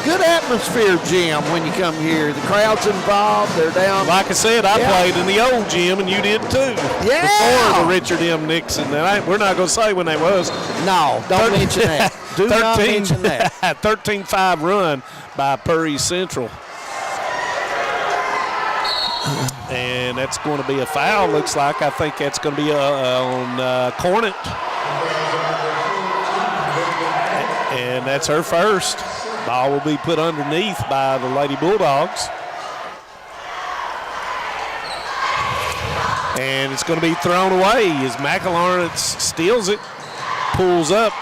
good atmosphere, Jim, when you come here. The crowd's involved, they're down. Like I said, I played in the old gym, and you did too. Yeah. Before the Richard M. Nixon. And we're not going to say when that was. No, don't mention that. Do not mention that. 13-5 run by Perry Central. And that's going to be a foul, looks like. I think that's going to be on Cornett. And that's her first. Ball will be put underneath by the Lady Bulldogs. And it's going to be thrown away as McElawrence steals it, pulls up,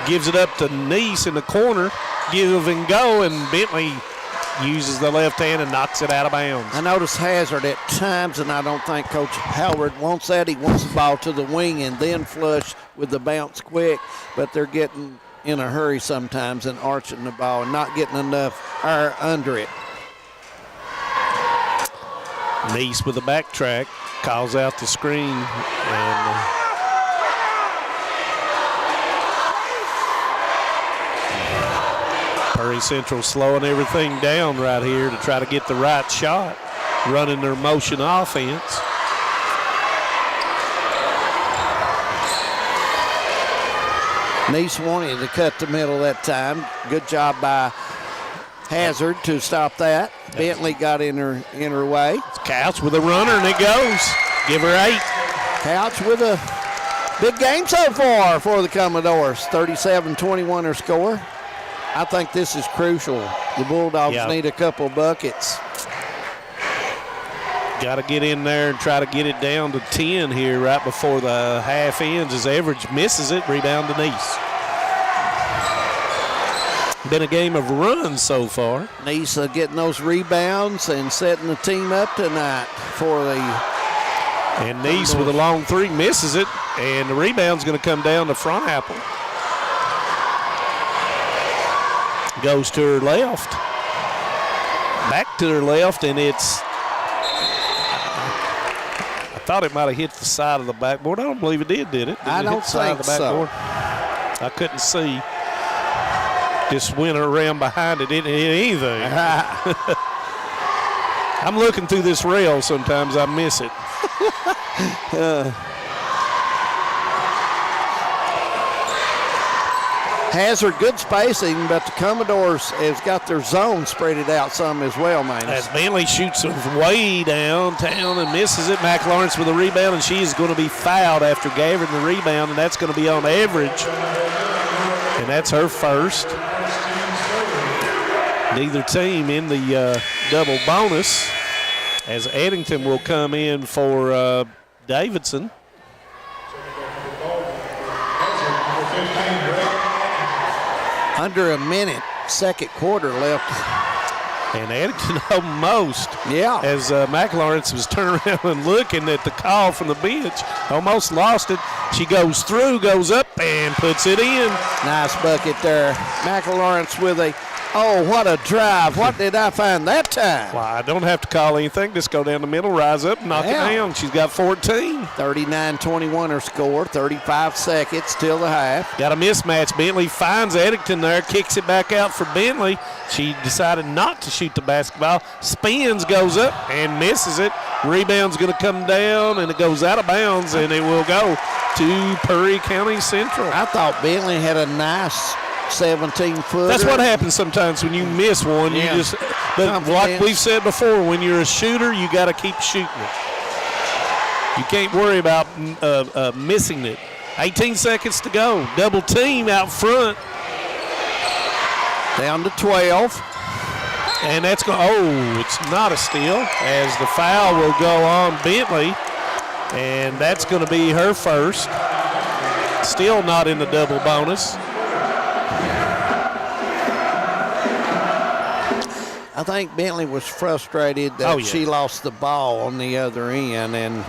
gives it up to Neese in the corner, give and go, and Bentley uses the left hand and knocks it out of bounds. I noticed Hazard at times, and I don't think Coach Howard wants that. He wants the ball to the wing and then flush with the bounce quick, but they're getting in a hurry sometimes and arching the ball and not getting enough air under it. Neese with the backtrack, calls out the screen, and Perry Central slowing everything down right here to try to get the right shot, running their motion offense. Neese wanted to cut the middle that time. Good job by Hazard to stop that. Bentley got in her way. Couch with a runner, and it goes. Give her 8. Couch with a big game so far for the Commodores. 37-21 her score. I think this is crucial. The Bulldogs need a couple buckets. Got to get in there and try to get it down to 10 here right before the half ends as Everidge misses it. Rebound to Neese. Been a game of runs so far. Neese getting those rebounds and setting the team up tonight for the. And Neese with a long 3 misses it, and the rebound's going to come down to Front Apple. Goes to her left. Back to her left, and it's. I thought it might have hit the side of the backboard. I don't believe it did it? I don't think so. I couldn't see. Just went around behind it. Didn't hit anything. I'm looking through this rail sometimes. I miss it. Hazard, good spacing, but the Commodores has got their zone spread it out some as well, man. As Bentley shoots it way downtown and misses it, McLawrence with a rebound, and she is going to be fouled after gave her the rebound, and that's going to be on Everidge. And that's her first. Neither team in the double bonus, as Eddington will come in for Davidson. Under a minute, second quarter left. And Eddington almost. Yeah. As McLawrence was turning around and looking at the call from the bench, almost lost it. She goes through, goes up, and puts it in. Nice bucket there. McLawrence with a, oh, what a drive. What did I find that time? Well, I don't have to call anything. Just go down the middle, rise up, knock it down. She's got 14. 39-21 her score, 35 seconds till the half. Got a mismatch. Bentley finds Eddington there, kicks it back out for Bentley. She decided not to shoot the basketball. Spins, goes up, and misses it. Rebound's going to come down, and it goes out of bounds, and it will go to Perry County Central. I thought Bentley had a nice 17-footer. That's what happens sometimes when you miss one. Yeah. But like we've said before, when you're a shooter, you got to keep shooting it. You can't worry about missing it. 18 seconds to go. Double team out front. Down to 12. And that's going. Oh, it's not a steal, as the foul will go on Bentley, and that's going to be her first. Still not in the double bonus. I think Bentley was frustrated that she lost the ball on the other end, and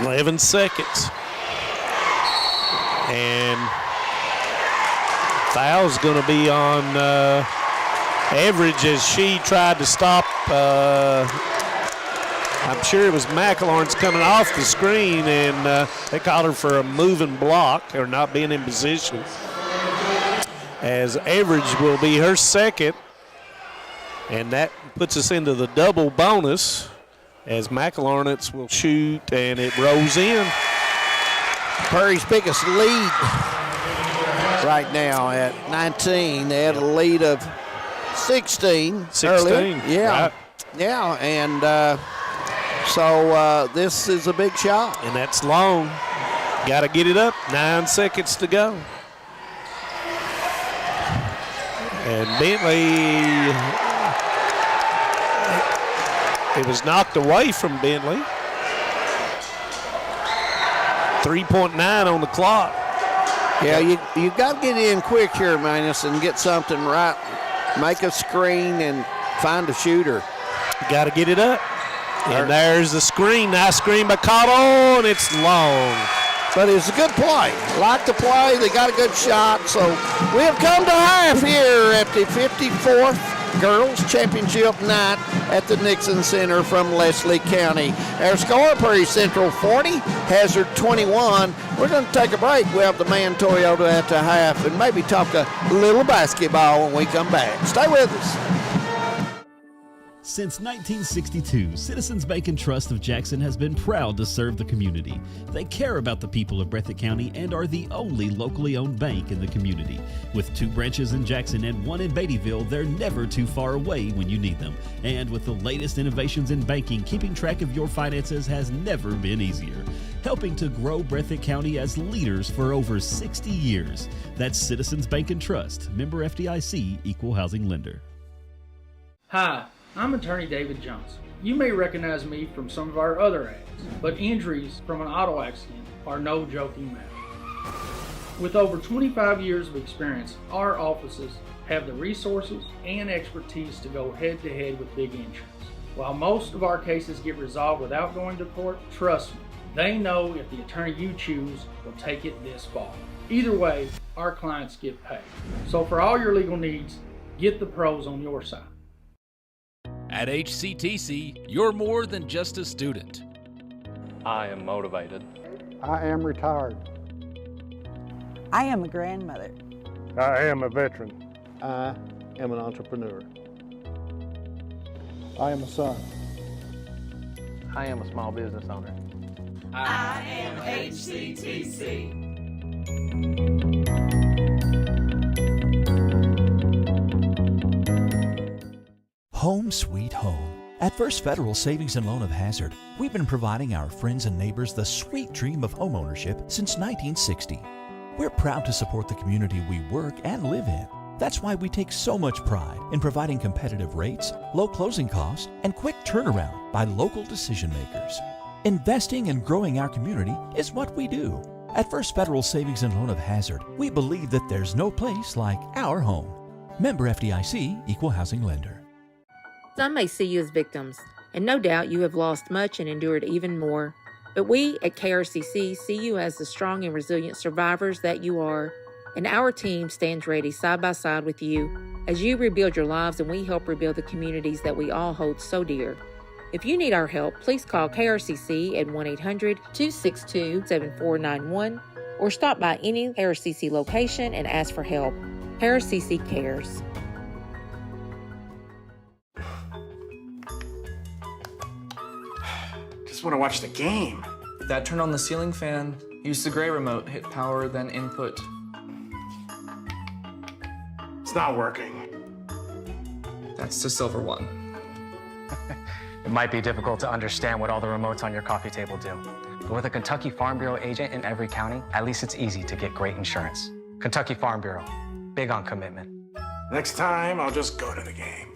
11 seconds. And foul's going to be on Average as she tried to stop. I'm sure it was McElhorn's coming off the screen, and they called her for a moving block or not being in position. As Average will be her second, and that puts us into the double bonus as McElhorn will shoot, and it rolls in. Perry's biggest lead right now at 19. They had a lead of 16. 16. Earlier. Yeah. Right. Yeah, and so this is a big shot. And that's long. Got to get it up. 9 seconds to go. And Bentley, it was knocked away from Bentley. 3.9 on the clock. Yeah, you got to get in quick here, Manus, and get something right. Make a screen and find a shooter. Got to get it up. And there's the screen. Nice screen by Cotto, and it's long. But it's a good play. Like the play, they got a good shot. So we have come to half here at the 54th Girls Championship night at the Nixon Center from Leslie County. Our score, Prairie Central 40, Hazard 21. We're going to take a break. We have the Man Toyota at the half and maybe talk a little basketball when we come back. Stay with us. Since 1962, Citizens Bank and Trust of Jackson has been proud to serve the community. They care about the people of Breathitt County and are the only locally owned bank in the community. With 2 branches in Jackson and 1 in Beattyville, they're never too far away when you need them. And with the latest innovations in banking, keeping track of your finances has never been easier. Helping to grow Breathitt County as leaders for over 60 years. That's Citizens Bank and Trust, member FDIC, equal housing lender. Hi. I'm attorney David Johnson. You may recognize me from some of our other ads, but injuries from an auto accident are no joking matter. With over 25 years of experience, our offices have the resources and expertise to go head-to-head with big insurance. While most of our cases get resolved without going to court, trust me, they know if the attorney you choose will take it this far. Either way, our clients get paid. So for all your legal needs, get the pros on your side. At HCTC, you're more than just a student. I am motivated. I am retired. I am a grandmother. I am a veteran. I am an entrepreneur. I am a son. I am a small business owner. I am HCTC. Home sweet home. At First Federal Savings and Loan of Hazard, we've been providing our friends and neighbors the sweet dream of homeownership since 1960. We're proud to support the community we work and live in. That's why we take so much pride in providing competitive rates, low closing costs, and quick turnaround by local decision makers. Investing and growing our community is what we do. At First Federal Savings and Loan of Hazard, we believe that there's no place like our home. Member FDIC, equal housing lender. Some may see you as victims, and no doubt you have lost much and endured even more. But we at KRCC see you as the strong and resilient survivors that you are, and our team stands ready side by side with you as you rebuild your lives and we help rebuild the communities that we all hold so dear. If you need our help, please call KRCC at 1-800-262-7491 or stop by any KRCC location and ask for help. KRCC cares. Just want to watch the game. Dad, turn on the ceiling fan, use the gray remote, hit power, then input. not working. That's the silver one. It might be difficult to understand what all the remotes on your coffee table do. But with a Kentucky Farm Bureau agent in every county, at least it's easy to get great insurance. Kentucky Farm Bureau, big on commitment. Next time, I'll just go to the game.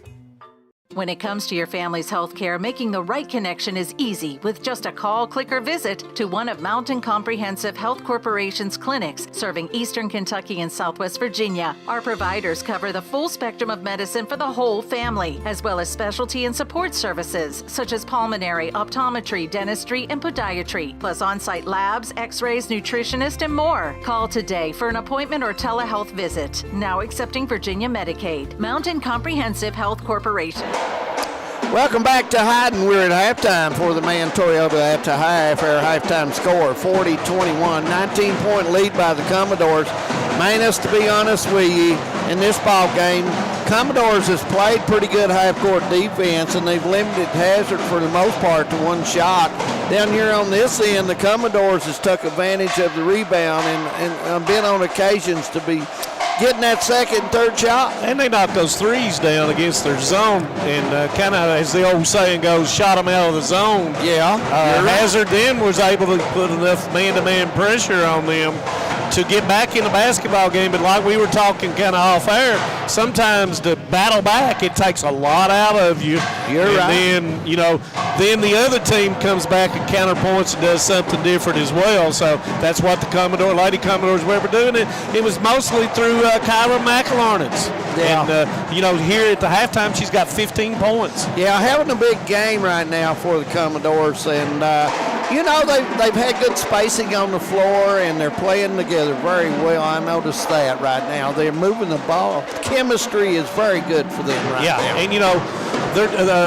When it comes to your family's health care, making the right connection is easy with just a call, click, or visit to one of Mountain Comprehensive Health Corporation's clinics serving Eastern Kentucky and Southwest Virginia. Our providers cover the full spectrum of medicine for the whole family, as well as specialty and support services such as pulmonary, optometry, dentistry, and podiatry, plus on-site labs, x-rays, nutritionist, and more. Call today for an appointment or telehealth visit. Now accepting Virginia Medicaid. Mountain Comprehensive Health Corporation. Welcome back to Hyden. We're at halftime for the Man Toyota at the half. Our halftime score 40-21, 19-point lead by the Commodores. Manus, to be honest with you, in this ball game, Commodores has played pretty good half-court defense, and they've limited Hazard for the most part to one shot. Down here on this end, the Commodores has took advantage of the rebound and been on occasions to be getting that second and third shot. And they knocked those threes down against their zone and kind of, as the old saying goes, shot them out of the zone. Yeah. Hazard then was able to put enough man-to-man pressure on them to get back in the basketball game. But like we were talking kind of off air, sometimes to battle back, it takes a lot out of you. You're right. And then the other team comes back and counterpoints and does something different as well. So that's what the Lady Commodores were doing. It was mostly through Kyra McElharnitz. Yeah. And, here at the halftime, she's got 15 points. Yeah, having a big game right now for the Commodores. And, they've had good spacing on the floor, and they're playing together very well. I noticed that right now. They're moving the ball. Chemistry is very good for them right now. And,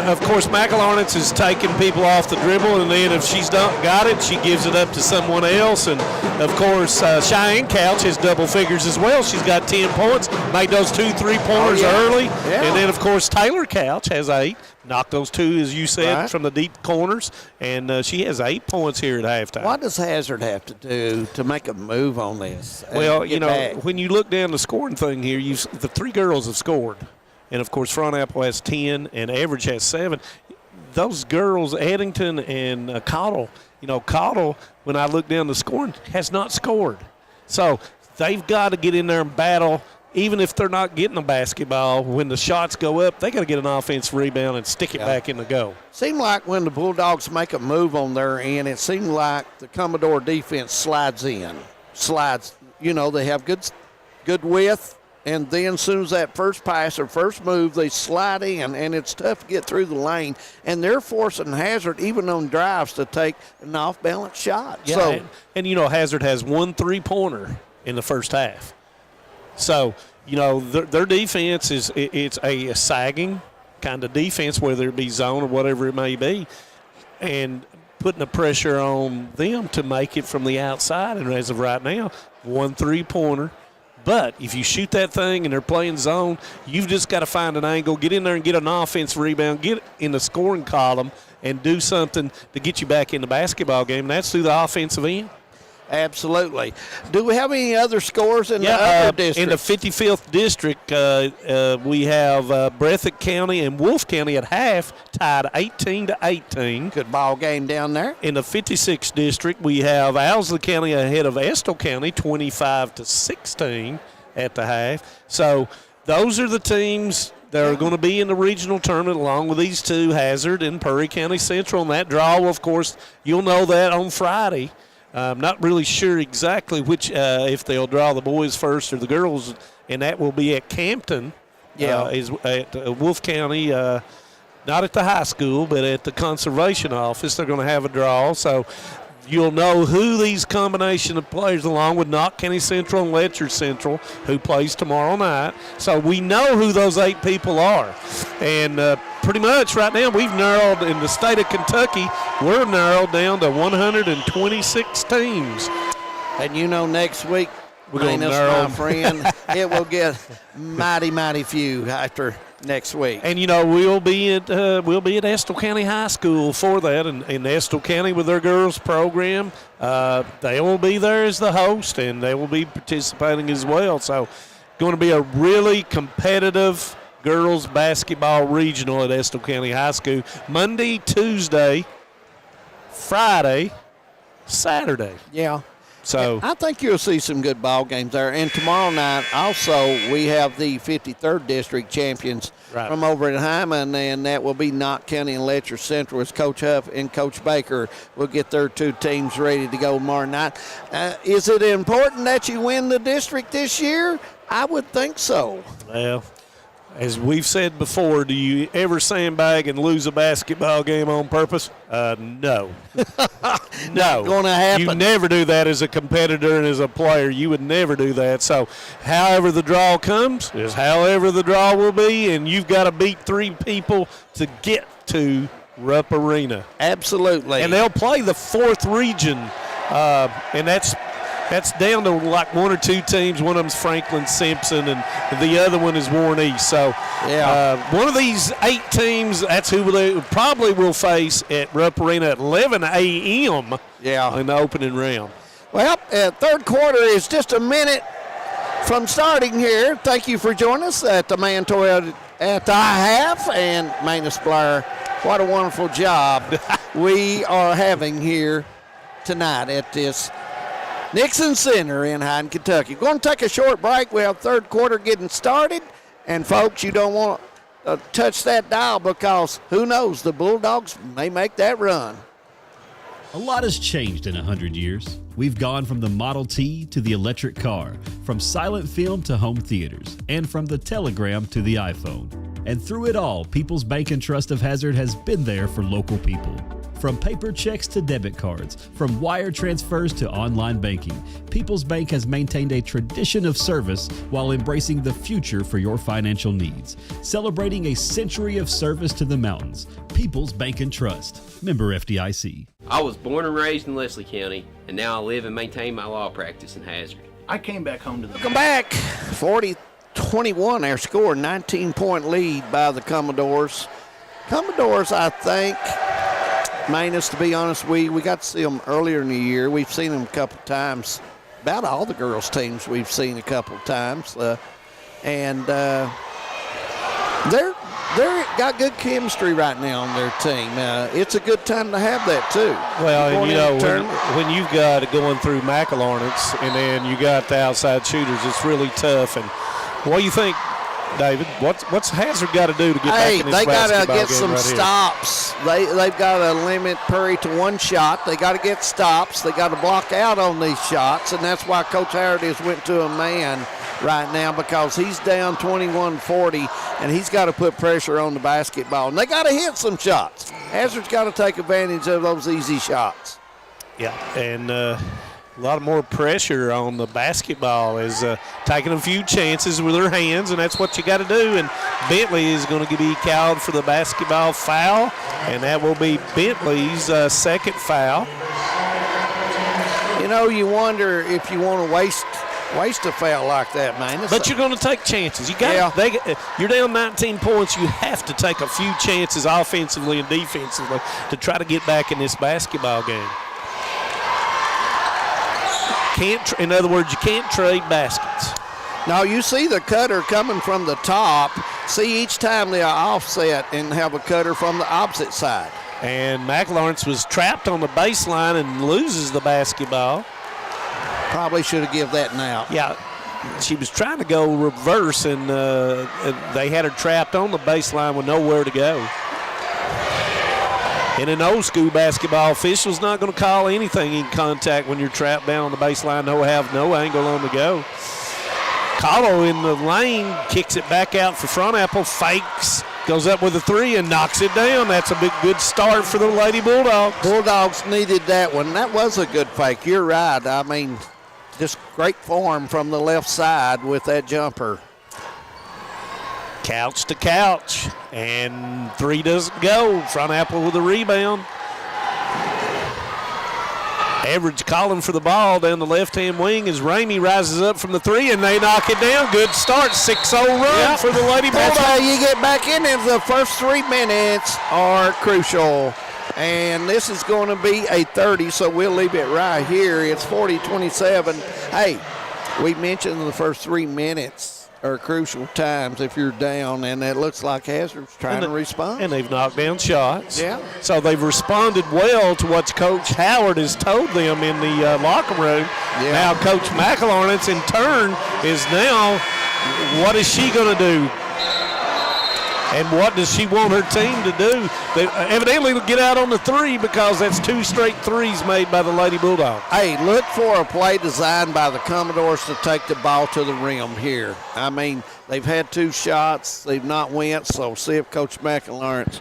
of course, McElharnitz is taking people off the dribble, and then if she's got it, she gives it up to someone else. And, of course, Cheyenne Couch has double figures as well. She's got 10 points, made those 2 3-pointers early. Yeah. And then, of course, Taylor Couch has 8. Knocked those 2, as you said, right, from the deep corners, and she has 8 points here at halftime. What does Hazard have to do to make a move on this? Well, when you look down the scoring thing here, the 3 girls have scored. And, of course, Front Apple has 10 and Average has 7. Those girls, Eddington and Cottle, Cottle, when I look down the scoring, has not scored. So they've got to get in there and battle. Even if they're not getting the basketball, when the shots go up, they got to get an offensive rebound and stick it back in the goal. Seemed like when the Bulldogs make a move on their end, it seemed like the Commodore defense slides in. They have good width, and then as soon as that first pass or first move, they slide in, and it's tough to get through the lane. And they're forcing Hazard, even on drives, to take an off-balance shot. Yeah, and Hazard has 1 3-pointer in the first half. So, their defense it's a sagging kind of defense, whether it be zone or whatever it may be, and putting the pressure on them to make it from the outside. And as of right now, 1 3-pointer. But if you shoot that thing and they're playing zone, you've just got to find an angle, get in there and get an offensive rebound, get in the scoring column, and do something to get you back in the basketball game. And that's through the offensive end. Absolutely. Do we have any other scores in the other district? In the 55th district, we have Breathitt County and Wolfe County at half tied 18-18. Good ball game down there. In the 56th district, we have Owsley County ahead of Estill County 25-16 at the half. So those are the teams that are going to be in the regional tournament along with these two, Hazard and Perry County Central. And that draw, of course, you'll know that on Friday. I'm not really sure exactly which, if they'll draw the boys first or the girls, and that will be at Campton. Is at Wolfe County, not at the high school, but at the conservation office. They're going to have a draw, so you'll know who these combination of players, along with Knott County Central and Letcher Central, who plays tomorrow night. So we know who those 8 people are, and pretty much right now we've narrowed in the state of Kentucky. We're narrowed down to 126 teams. And next week, we're going to narrow, my friend, it will get mighty few after next week. And we'll be at Estill County High School for that, and Estill County with their girls program, they will be there as the host, and they will be participating as well. So going to be a really competitive girls basketball regional at Estill County High School. Monday, Tuesday, Friday, Saturday. Yeah. So I think you'll see some good ball games there. And tomorrow night, also, we have the 53rd District champions from over at Hyman, and that will be Knott County and Letcher Central as Coach Huff and Coach Baker will get their two teams ready to go tomorrow night. Is it important that you win the district this year? I would think so. Well, as we've said before, do you ever sandbag and lose a basketball game on purpose? No. No. Going to happen. You never do that as a competitor and as a player. You would never do that. So however the draw comes is however the draw will be, and you've got to beat 3 people to get to Rupp Arena. Absolutely. And they'll play the 4th region, and that's down to like 1 or 2 teams. One of them's Franklin Simpson, and the other one is Warren East. So one of these 8 teams, that's who they probably will face at Rupp Arena at 11 a.m. in the opening round. Well, third quarter is just a minute from starting here. Thank you for joining us at the Mantoy at the half, and Manus Blair, what a wonderful job we are having here tonight at this Nixon Center in Hyden, Kentucky. Going to take a short break. We have third quarter getting started. And, folks, you don't want to touch that dial because who knows, the Bulldogs may make that run. A lot has changed in 100 years. We've gone from the Model T to the electric car, from silent film to home theaters, and from the telegram to the iPhone. And through it all, People's Bank and Trust of Hazard has been there for local people. From paper checks to debit cards, from wire transfers to online banking, People's Bank has maintained a tradition of service while embracing the future for your financial needs. Celebrating a century of service to the mountains. People's Bank and Trust. Member FDIC. I was born and raised in Leslie County, and now I live and maintain my law practice in Hazard. I came back home to the... Welcome back. 40-21 our score, 19-point lead by the Commodores. Commodores, I think... Manus, to be honest, we got to see them earlier in the year. We've seen them a couple of times. About all the girls' teams we've seen a couple of times. And they're got good chemistry right now on their team. It's a good time to have that, too. Well, and you know, when you've got it going through McElharnitz and then you got the outside shooters, it's really tough. And what do you think, David? What's Hazard got to do to get back in this they got to get game some right stops. They've got to limit Perry to 1 shot. They got to get stops. They got to block out on these shots, and that's why Coach Harris went to a man right now, because he's down 21-40, and he's got to put pressure on the basketball. And they got to hit some shots. Hazard's got to take advantage of those easy shots. Yeah, and a lot more pressure on the basketball is taking a few chances with their hands, and that's what you got to do. And Bentley is going to be called for the basketball foul, and that will be Bentley's second foul. You know, you wonder if you want to waste a foul like that, man. But you're going to take chances. You got you're down 19 points. You have to take a few chances offensively and defensively to try to get back in this basketball game. In other words, you can't trade baskets. Now, you see the cutter coming from the top. See, each time they are offset and have a cutter from the opposite side. And McLawrence was trapped on the baseline and loses the basketball. Probably should have given that now. Yeah, she was trying to go reverse, and they had her trapped on the baseline with nowhere to go. In an old school basketball, official's not going to call anything in contact when you're trapped down on the baseline, have no angle on the go. Kahlo in the lane, kicks it back out for Front Apple, fakes, goes up with a 3 and knocks it down. That's a good start for the Lady Bulldogs. Bulldogs needed that one. That was a good fake. You're right. I mean, just great form from the left side with that jumper. Couch to couch, and 3 doesn't go. Front Apple with a rebound. Average calling for the ball down the left-hand wing as Ramey rises up from the 3, and they knock it down. Good start, 6-0 run for the Lady Bulldogs. That's how you get back in it. The first 3 minutes are crucial. And this is going to be a 30, so we'll leave it right here. It's 40-27. Hey, we mentioned the first 3 minutes are crucial times if you're down, and it looks like Hazard's trying to respond. And they've knocked down shots. Yeah. So they've responded well to what Coach Howard has told them in the locker room. Yeah. Now Coach McElawrence, in turn, is now, what is she going to do? And what does she want her team to do? They evidently get out on the three, because that's 2 straight threes made by the Lady Bulldogs. Hey, look for a play designed by the Commodores to take the ball to the rim here. I mean, they've had 2 shots. They've not went, so see if Coach McElawrence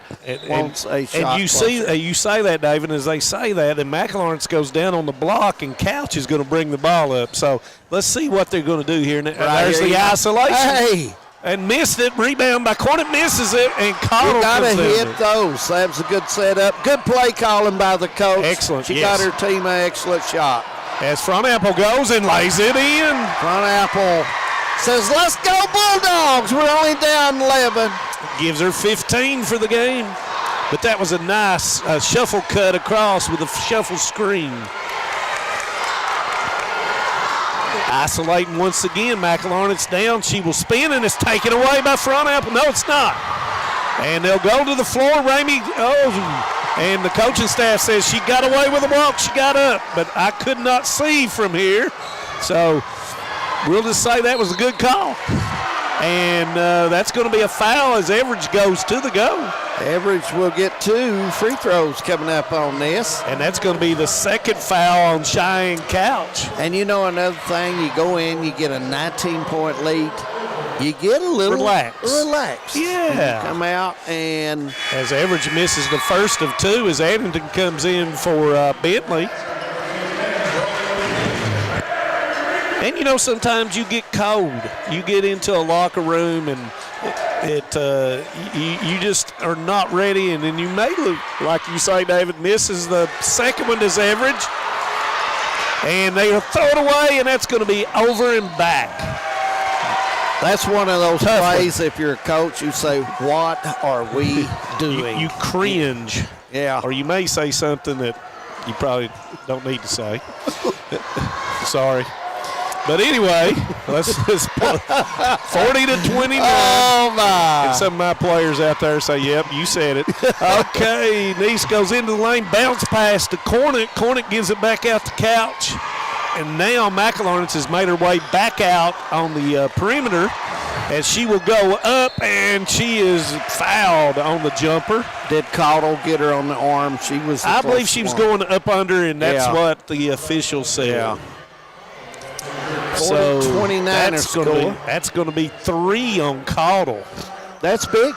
wants a shot. And you say that, David, as they say that, and McElawrence goes down on the block, and Couch is going to bring the ball up. So let's see what they're going to do here. There's the isolation. Hey. And missed it. Rebound by Cornet, misses it, and Cottle. You got to comes in hit there. those. That was a good setup. Good play calling by the coach. Excellent. She yes. got her team an excellent shot. As Front Apple goes and lays it in. Front Apple says, let's go Bulldogs. We're only down 11. Gives her 15 for the game. But that was a nice shuffle cut across with a shuffle screen. Isolating once again. McElawrence down. She will spin, and it's taken away by Front Apple. No, it's not. And they'll go to the floor. Ramey, and the coaching staff says she got away with a walk. She got up, but I could not see from here. So we'll just say that was a good call. And that's going to be a foul as Everidge goes to the go. Everidge will get 2 free throws coming up on this. And that's going to be the second foul on Cheyenne Couch. And you know another thing, you go in, you get a 19-point lead. You get a little relaxed. Yeah. You come out and... As Everidge misses the first of 2 as Addington comes in for Bentley. And, you know, sometimes you get cold. You get into a locker room and you just are not ready, and then you may look, like you say, David, misses the second one to Everidge. And they'll throw it away, and that's going to be over and back. That's one of those plays, if you're a coach, you say, what are we doing? You cringe. Yeah. Or you may say something that you probably don't need to say. Sorry. But anyway, let's play 40-29. Oh, my. And some of my players out there say, yep, you said it. Okay, Nice goes into the lane, bounce pass to Cornet. Cornet gives it back out to Couch. And now McElawrence has made her way back out on the perimeter as she will go up, and she is fouled on the jumper. Did Cottle get her on the arm? She was. I believe she was going up under, and that's what the official said. Yeah. So 29er score. That's going to be 3 on Cottle. That's big.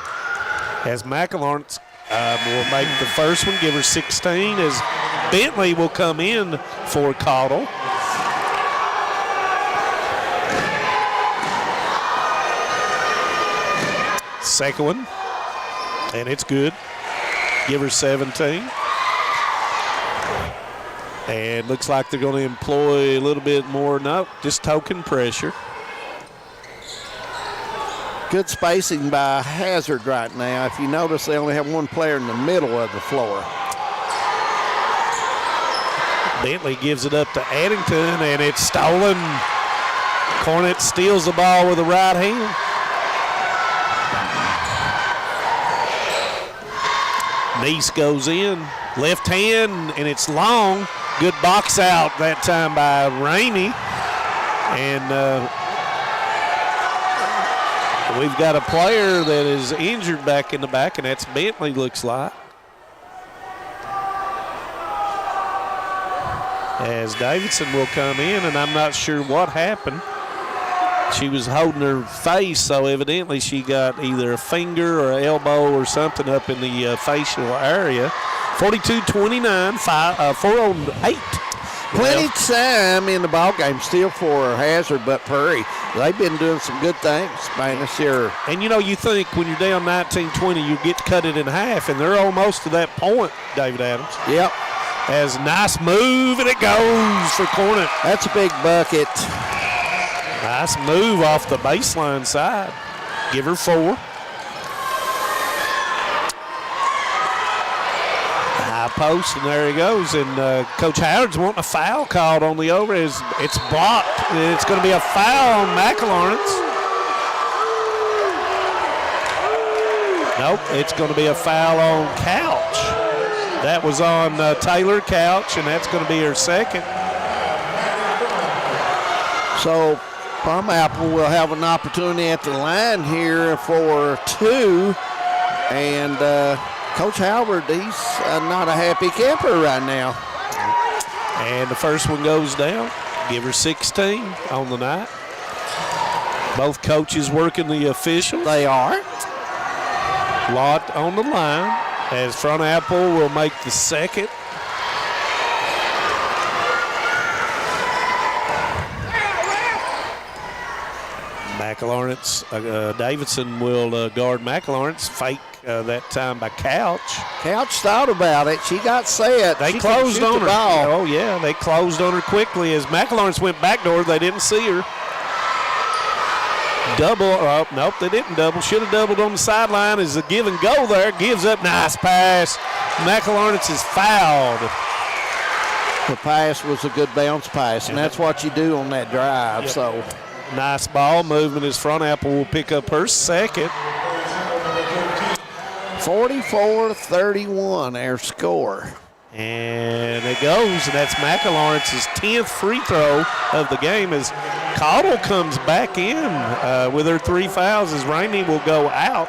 As McElawrence will make the first one, give her 16, as Bentley will come in for Cottle. Second one, and it's good. Give her 17. And looks like they're going to employ a little bit more, no, just token pressure. Good spacing by Hazard right now. If you notice, they only have one player in the middle of the floor. Bentley gives it up to Addington, and it's stolen. Cornet steals the ball with the right hand. Nice goes in, left hand, and it's long. Good box out that time by Ramey. And we've got a player that is injured back in the back, and that's Bentley, looks like. As Davidson will come in, and I'm not sure what happened. She was holding her face, so evidently she got either a finger or an elbow or something up in the facial area. 42-29, 4:08. Plenty time in the ball game still for Hazard, but Prairie, they've been doing some good things, man, this year. And, you know, you think when you're down 19-20, you get cut it in half, and they're almost to that point, David Adams. Yep. As nice move, and it goes for Cornet. That's a big bucket. Nice move off the baseline side. Give her 4. High post, and there he goes. And Coach Howard's wanting a foul called on the over. It's blocked. It's going to be a foul on McElawrence. Nope, it's going to be a foul on Couch. That was on Taylor Couch, and that's going to be her second. So Plum Apple will have an opportunity at the line here for 2. And Coach Howard, he's not a happy camper right now. And the first one goes down. Give her 16 on the night. Both coaches working the officials. They are. Lot on the line as Front Apple will make the second. McLawrence, Davidson will guard McLawrence. Fake that time by Couch. Couch thought about it. She got set. They she closed on her. Ball. Oh, yeah, they closed on her quickly. As McLawrence went backdoor, they didn't see her. Double. Oh, nope, they didn't double. Should have doubled on the sideline. As a give and go there. Gives up. Nice pass. McLawrence is fouled. The pass was a good bounce pass, and that's what you do on that drive. Yep. So nice ball movement as Front Apple will pick up her second. 44-31, our score. And it goes, and that's McLawrence's 10th free throw of the game as Caudill comes back in with her 3 fouls as Rainey will go out.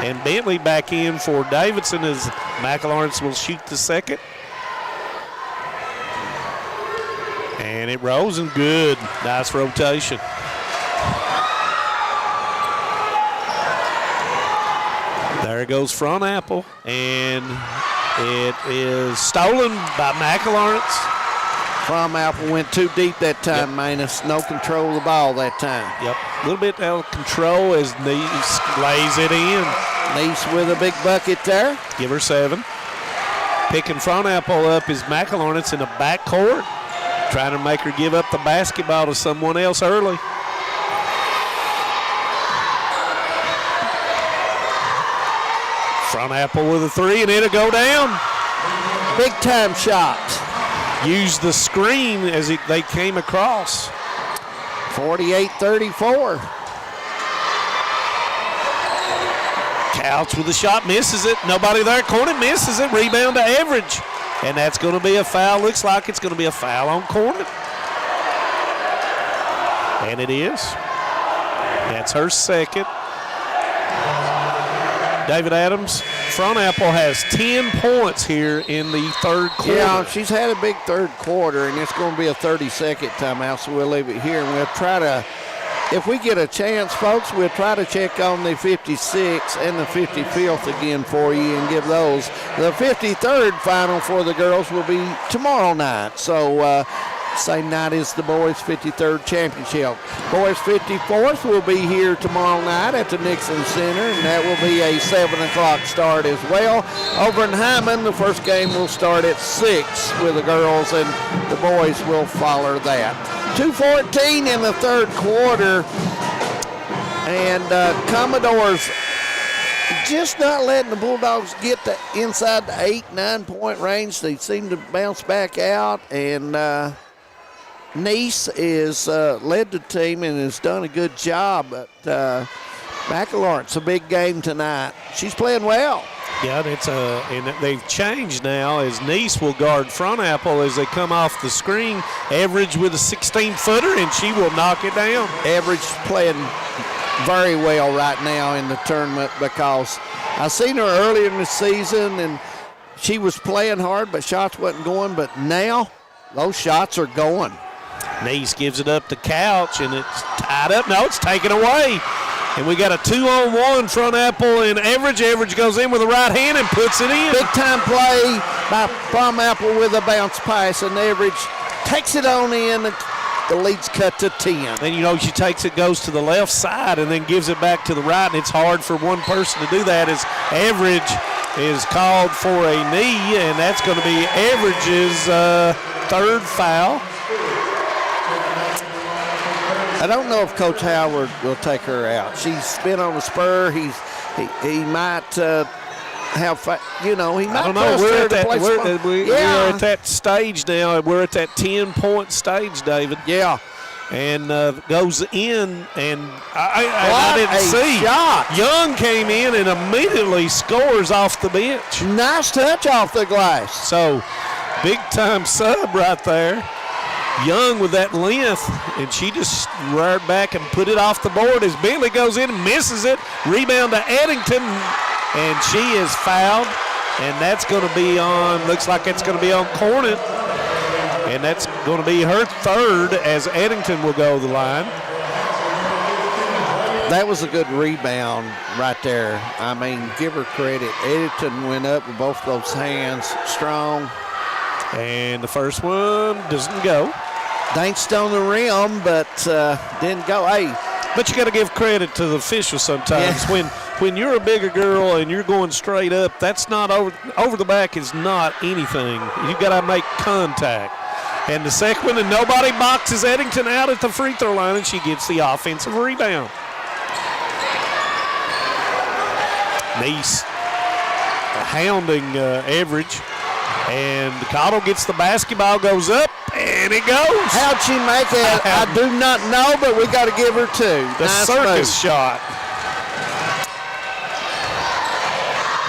And Bentley back in for Davidson as McLawrence will shoot the second. And it rolls and good. Nice rotation. There goes Front Apple, and it is stolen by McLawrence. Front Apple went too deep that time, Manus. No control of the ball that time. Yep, a little bit out of control as Neese lays it in. Neese with a big bucket there. Give her 7. Picking Front Apple up is McLawrence in the backcourt, trying to make her give up the basketball to someone else early. Front Apple with a 3, and it'll go down. Big time shot. Use the screen as they came across. 48-34. Couch with the shot, misses it. Nobody there. Cornet misses it. Rebound to Average. And that's going to be a foul. Looks like it's going to be a foul on Cornet. And it is. That's her second. David Adams, Front Apple has 10 points here in the third quarter. Yeah, she's had a big third quarter, and it's going to be a 30-second timeout, so we'll leave it here. And we'll try to, if we get a chance, folks, we'll try to check on the 56th and the 55th again for you and give those. The 53rd final for the girls will be tomorrow night. So same night as the boys' 53rd championship. Boys' 54th will be here tomorrow night at the Nixon Center, and that will be a 7 o'clock start as well. Over in Hyman, the first game will start at 6 with the girls, and the boys will follow that. 2:14 in the third quarter, and Commodores just not letting the Bulldogs get inside the 8-9 point range. They seem to bounce back out, and Neese is led the team and has done a good job. But McLawrence, a big game tonight. She's playing well. Yeah, and they've changed now as Neese will guard Front Apple as they come off the screen. Average with a 16-footer, and she will knock it down. Average playing very well right now in the tournament because I seen her earlier in the season, and she was playing hard, but shots wasn't going. But now those shots are going. Neese gives it up to Couch, and it's tied up. No, it's taken away. And we got a 2-on-1 Front Apple and Average. Average goes in with the right hand and puts it in. Big time play by Plum Apple with a bounce pass, and Average takes it on in. The lead's cut to 10. And, you know, she takes it, goes to the left side, and then gives it back to the right, and it's hard for one person to do that as Average is called for a knee, and that's going to be Average's third foul. I don't know if Coach Howard will take her out. She's been on the spur. He might have, you know, he might. I don't know. We're at that stage now. We're at that 10-point stage, David. Yeah, and goes in, and I didn't see. Shot. Young came in and immediately scores off the bench. Nice touch off the glass. So, big-time sub right there. Young with that length, and she just reared back and put it off the board as Bentley goes in and misses it. Rebound to Eddington, and she is fouled, and that's going to be on, looks like it's going to be on Cornet, and that's going to be her third as Eddington will go to the line. That was a good rebound right there. I mean, give her credit. Eddington went up with both those hands, strong. And the first one doesn't go. Danced on the rim, but didn't go. Hey, but you got to give credit to the officials sometimes. Yeah. When you're a bigger girl and you're going straight up, that's not over the back is not anything. You got to make contact. And the second one, and nobody boxes Eddington out at the free throw line, and she gets the offensive rebound. Nice hounding Average. And Cottle gets the basketball, goes up, and it goes. How'd she make it? I do not know, but we got to give her two. The nice circus move. shot.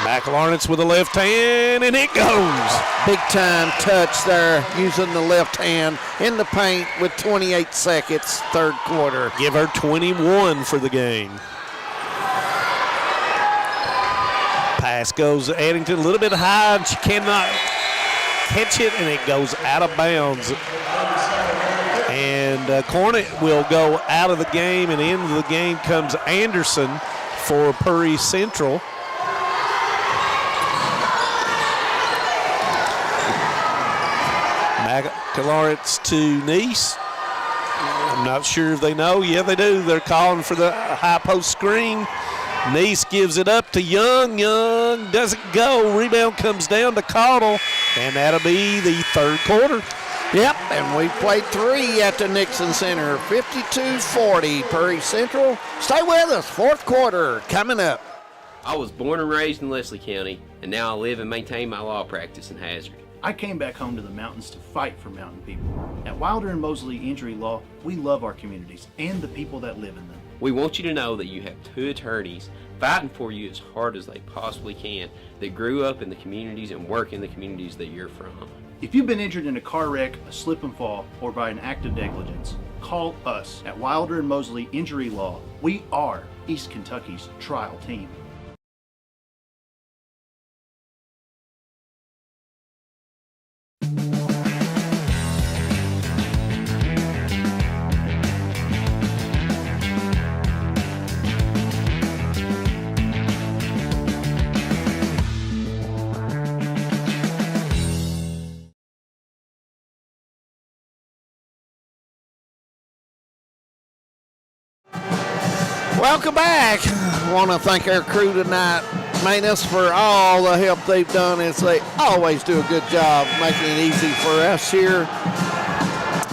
McLaurin's with the left hand, and it goes. Big time touch there, using the left hand in the paint with 28 seconds, third quarter. Give her 21 for the game. Pass goes to Eddington, a little bit high, and she cannot catch it, and it goes out of bounds. And Cornet will go out of the game, and into the game comes Anderson for Purry Central. McLaurin's to Nice. I'm not sure if they know. Yeah, they do. They're calling for the high post screen. Nice gives it up to Young. Young doesn't go. Rebound comes down to Cottle, and that'll be the third quarter. Yep, and we played three at the Nixon Center. 52-40, Purry Central. Stay with us. Fourth quarter coming up. I was born and raised in Leslie County, and now I live and maintain my law practice in Hazard. I came back home to the mountains to fight for mountain people. At Wilder and Mosley Injury Law, we love our communities and the people that live in them. We want you to know that you have two attorneys fighting for you as hard as they possibly can that grew up in the communities and work in the communities that you're from. If you've been injured in a car wreck, a slip and fall, or by an act of negligence, call us at Wilder and Mosley Injury Law. We are East Kentucky's trial team. Welcome back. I want to thank our crew tonight, Manus, for all the help they've done, as they always do a good job making it easy for us here.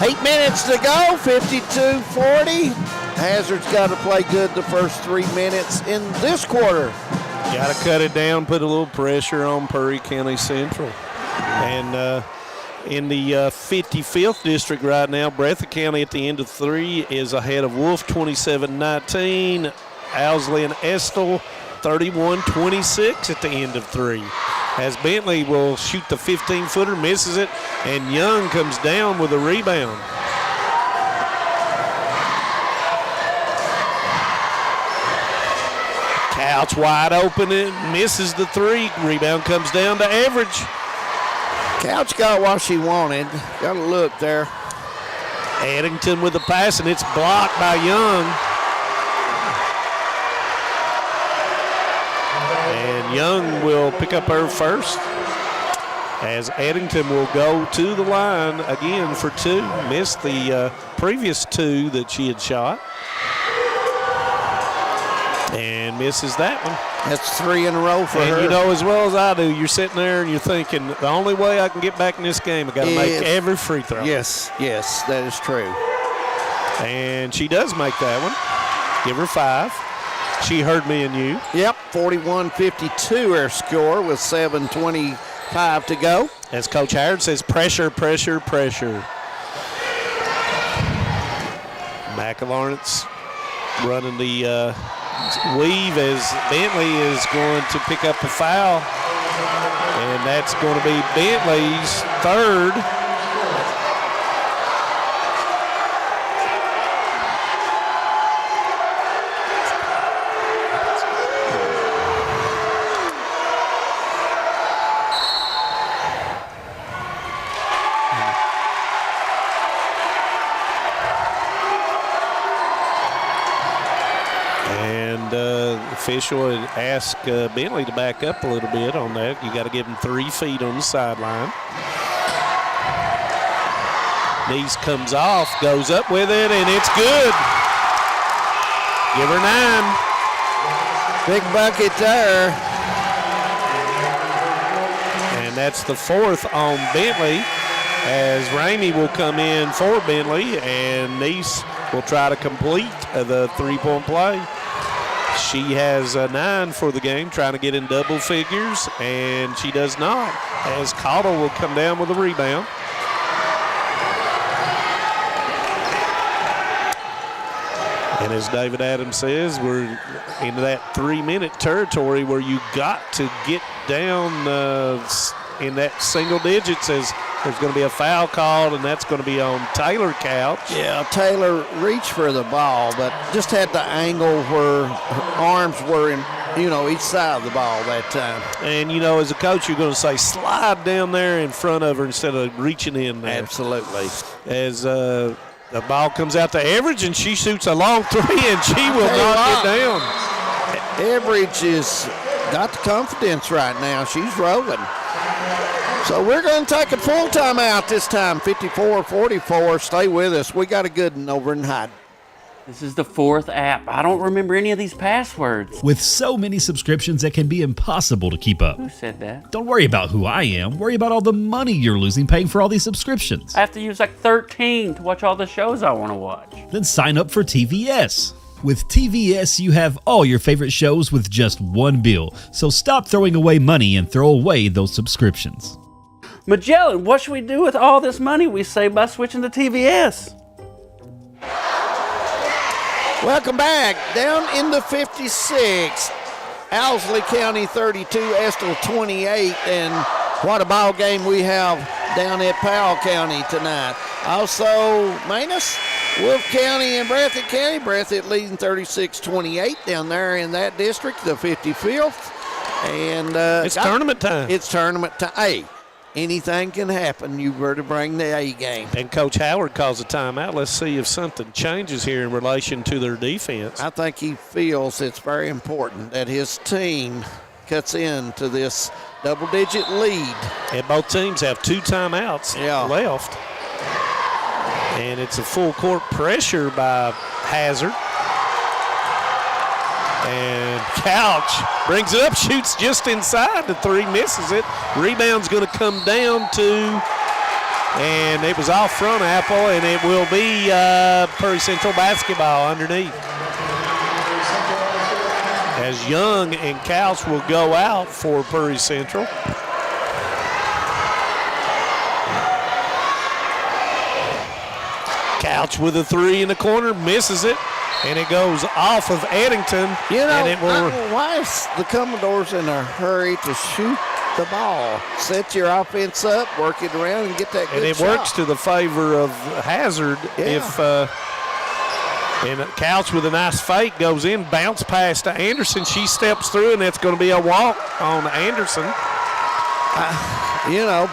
8 minutes to go, 52-40. Hazard's got to play good the first 3 minutes in this quarter. Got to cut it down, put a little pressure on Purry County Central. And in the 55th district right now, Breathitt County at the end of 3 is ahead of Wolf 27-19. Owsley and Estill 31-26 at the end of 3. As Bentley will shoot the 15-footer, misses it, and Young comes down with a rebound. Couch wide open and misses the 3. Rebound comes down to Average. Couch got what she wanted. Got a look there. Eddington with the pass, and it's blocked by Young. And Young will pick up her first, as Eddington will go to the line again for 2. Missed the previous 2 that she had shot. And misses that one. That's 3 in a row for her. And you know as well as I do, you're sitting there and you're thinking, the only way I can get back in this game, I got to make every free throw. Yes, that is true. And she does make that one. Give her 5. She heard me and you. Yep, 41-52 our score with 7:25 to go. As Coach Howard says, pressure, pressure, pressure. McElawrence running the weave as Bentley is going to pick up a foul. And that's going to be Bentley's third. Official had asked Bentley to back up a little bit on that. You got to give him 3 feet on the sideline. Neese comes off, goes up with it, and it's good. Give her 9. Big bucket there. And that's the 4th on Bentley, as Ramey will come in for Bentley, and Neese will try to complete the 3-point play. She has a 9 for the game, trying to get in double figures, and she does not, as Cottle will come down with a rebound. And as David Adams says, we're into that 3-minute territory where you got to get down in that single digits, as there's going to be a foul called, and that's going to be on Taylor Couch. Yeah, Taylor reached for the ball, but just had the angle where her arms were in, each side of the ball that time. And, as a coach, you're going to say slide down there in front of her instead of reaching in there. Absolutely. As the ball comes out to Everidge, and she shoots a long 3, and she will knock it down. Everidge has got the confidence right now. She's rolling. So we're going to take a full timeout this time, 54-44. Stay with us. We got a good one over in Hyde. This is the 4th app. I don't remember any of these passwords. With so many subscriptions, it can be impossible to keep up. Who said that? Don't worry about who I am. Worry about all the money you're losing paying for all these subscriptions. I have to use like 13 to watch all the shows I want to watch. Then sign up for TVS. With TVS, you have all your favorite shows with just one bill. So stop throwing away money and throw away those subscriptions. Magellan, what should we do with all this money we save by switching to TVS? Welcome back. Down in the 56, Owsley County 32, Estill 28, and what a ball game we have down at Powell County tonight. Also, Manus, Wolf County and Breathitt County. Breathitt leading 36-28 down there in that district, the 55th. And it's tournament time. It's tournament time. Hey, anything can happen. You better bring the A game. And Coach Howard calls a timeout. Let's see if something changes here in relation to their defense. I think he feels it's very important that his team cuts into this double-digit lead. And both teams have 2 timeouts left. And it's a full court pressure by Hazard. And Couch brings it up, shoots just inside the 3, misses it. Rebound's going to come down to, and it was off front Apple, and it will be Prairie Central basketball underneath. As Young and Couch will go out for Prairie Central. Couch with a 3 in the corner, misses it. And it goes off of Eddington. And it will. Why is the Commodores in a hurry to shoot the ball? Set your offense up, work it around, and get that good shot. And it works to the favor of Hazard. If and Couch with a nice fake goes in, bounce pass to Anderson. She steps through, and that's going to be a walk on Anderson.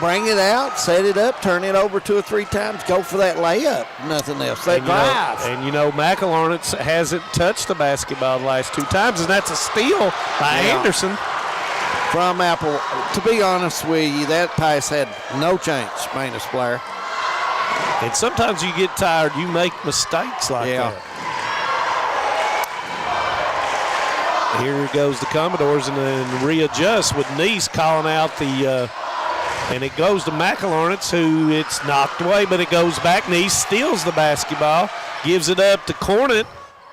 Bring it out, set it up, turn it over 2 or 3 times, go for that layup. Nothing else. That drive. McElawrence hasn't touched the basketball the last 2 times, and that's a steal by Anderson. From Apple. To be honest with you, that pass had no change, Manus Blair. And sometimes you get tired, you make mistakes like that. Here goes the Commodores and then readjust with Neese calling out the and it goes to McElawrence, who it's knocked away, but it goes back. Neese steals the basketball, gives it up to Cornett,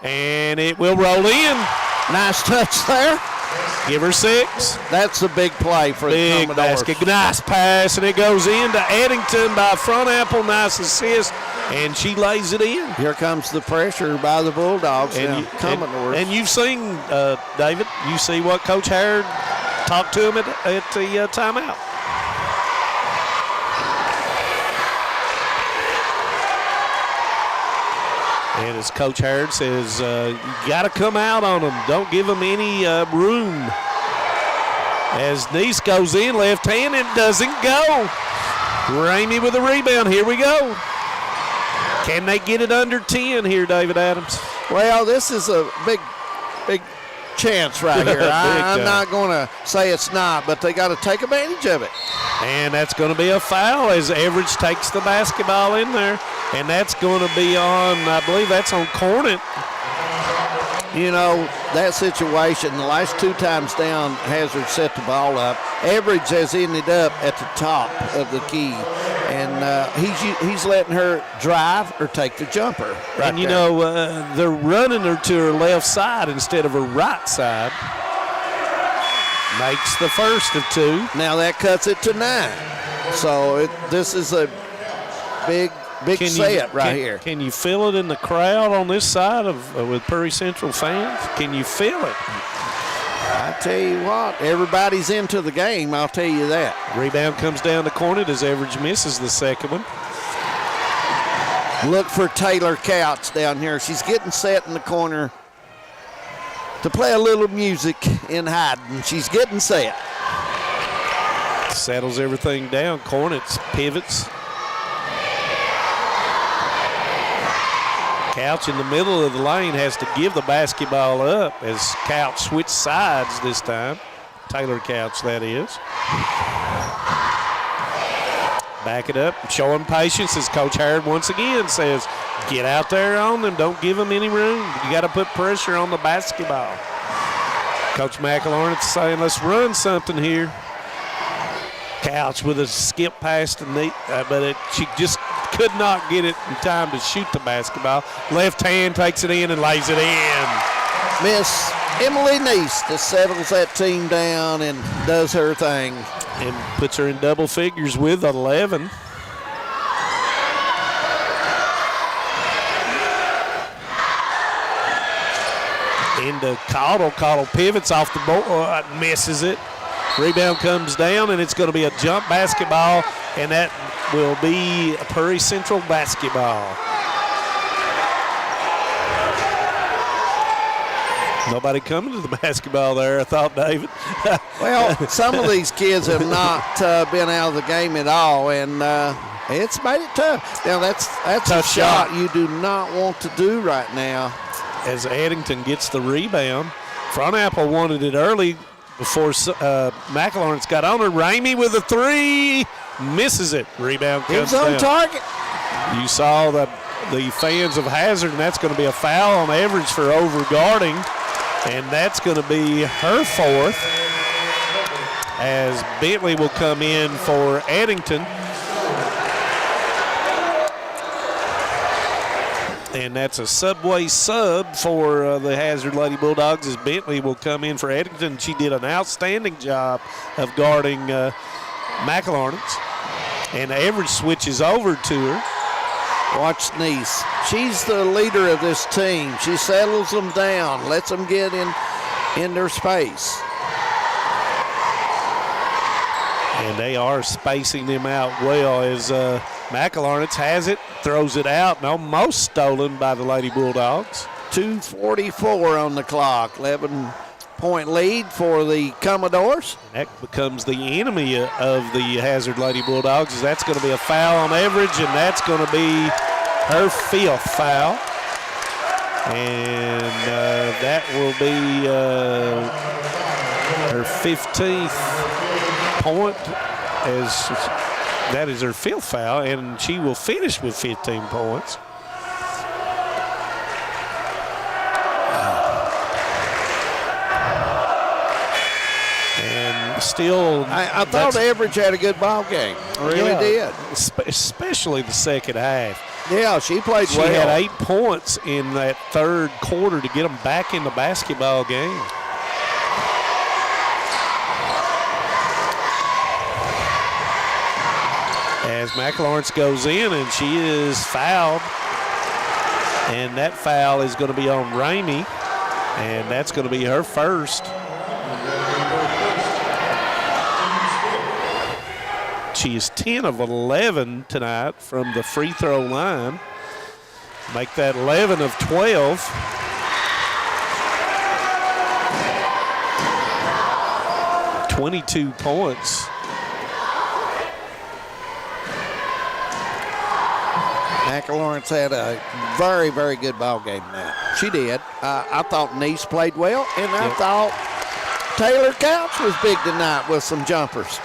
and it will roll in. Nice touch there. Give her 6. That's a big play for the Big Commodores. basket. Nice pass, and it goes into Addington by Front Apple. Nice assist, and she lays it in. Here comes the pressure by the Bulldogs and Commodores. And you've seen, David, you see what Coach Harrod talked to him at the timeout. And as Coach Harrod says, you got to come out on them. Don't give them any room. As Neese goes in, left hand, it doesn't go. Ramey with a rebound. Here we go. Can they get it under 10 here, David Adams? Well, this is a big chance right here. I'm not going to say it's not, but they got to take advantage of it. And that's going to be a foul as Everidge takes the basketball in there. And that's going to be on, I believe that's on Cornet. You know, that situation, the last 2 times down, Hazard set the ball up. Everidge has ended up at the top of the key. And he's letting her drive or take the jumper. Right and, you know, they're running her to her left side instead of her right side. Makes the first of 2. Now that cuts it to 9. So this is a big set right here. Can you feel it in the crowd on this side with Prairie Central fans? Can you feel it? I tell you what, everybody's into the game, I'll tell you that. Rebound comes down to Cornet as Everidge misses the second one. Look for Taylor Couch down here. She's getting set in the corner to play a little music in hiding. She's getting set. Settles everything down. Cornet's pivots. Couch in the middle of the lane has to give the basketball up as Couch switched sides this time. Taylor Couch, that is. Back it up, showing patience as Coach Harrod once again says, get out there on them, don't give them any room. You got to put pressure on the basketball. Coach McElorn saying, let's run something here. Couch with a skip pass to Neese, but she just could not get it in time to shoot the basketball. Left hand takes it in and lays it in. Miss Emily Neese just settles that team down and does her thing. And puts her in double figures with 11. Into Caudill. Caudill pivots off the board, misses it. Rebound comes down, and it's going to be a jump basketball, and that will be a Prairie Central basketball. Nobody coming to the basketball there, I thought, David. Well, some of these kids have not been out of the game at all, and it's made it tough. Now, that's Tough a shot you do not want to do right now. As Addington gets the rebound. Front Apple wanted it early before McElorn's got on her. Ramey with a 3. Misses it. Rebound comes down. It's on target. You saw the fans of Hazard, and that's going to be a foul on Everidge for overguarding. And that's going to be her 4th as Bentley will come in for Addington. And that's a Subway sub for the Hazard Lady Bulldogs as Bentley will come in for Addington. She did an outstanding job of guarding McElorn's. And Everidge switches over to her. Watch Neese. She's the leader of this team. She settles them down, lets them get in their space. And they are spacing them out well as McElorn's has it, throws it out, and almost stolen by the Lady Bulldogs. 2:44 on the clock. 11-point lead for the Commodores. That becomes the enemy of the Hazard Lady Bulldogs, as that's going to be a foul on Everidge, and that's going to be her 5th foul. And that will be her 15th point, as that is her 5th foul, and she will finish with 15 points. And still, I thought Everidge had a good ball game. I really did. Especially the second half. Yeah, she played well. She had 8 points in that third quarter to get them back in the basketball game. as McLawrence goes in, and she is fouled. And that foul is going to be on Ramey, and that's going to be her first. She is 10 of 11 tonight from the free throw line. Make that 11 of 12. .22 points. McLawrence had a very, very good ball game tonight. She did. I thought Nice played well, and I thought Taylor Couch was big tonight with some jumpers.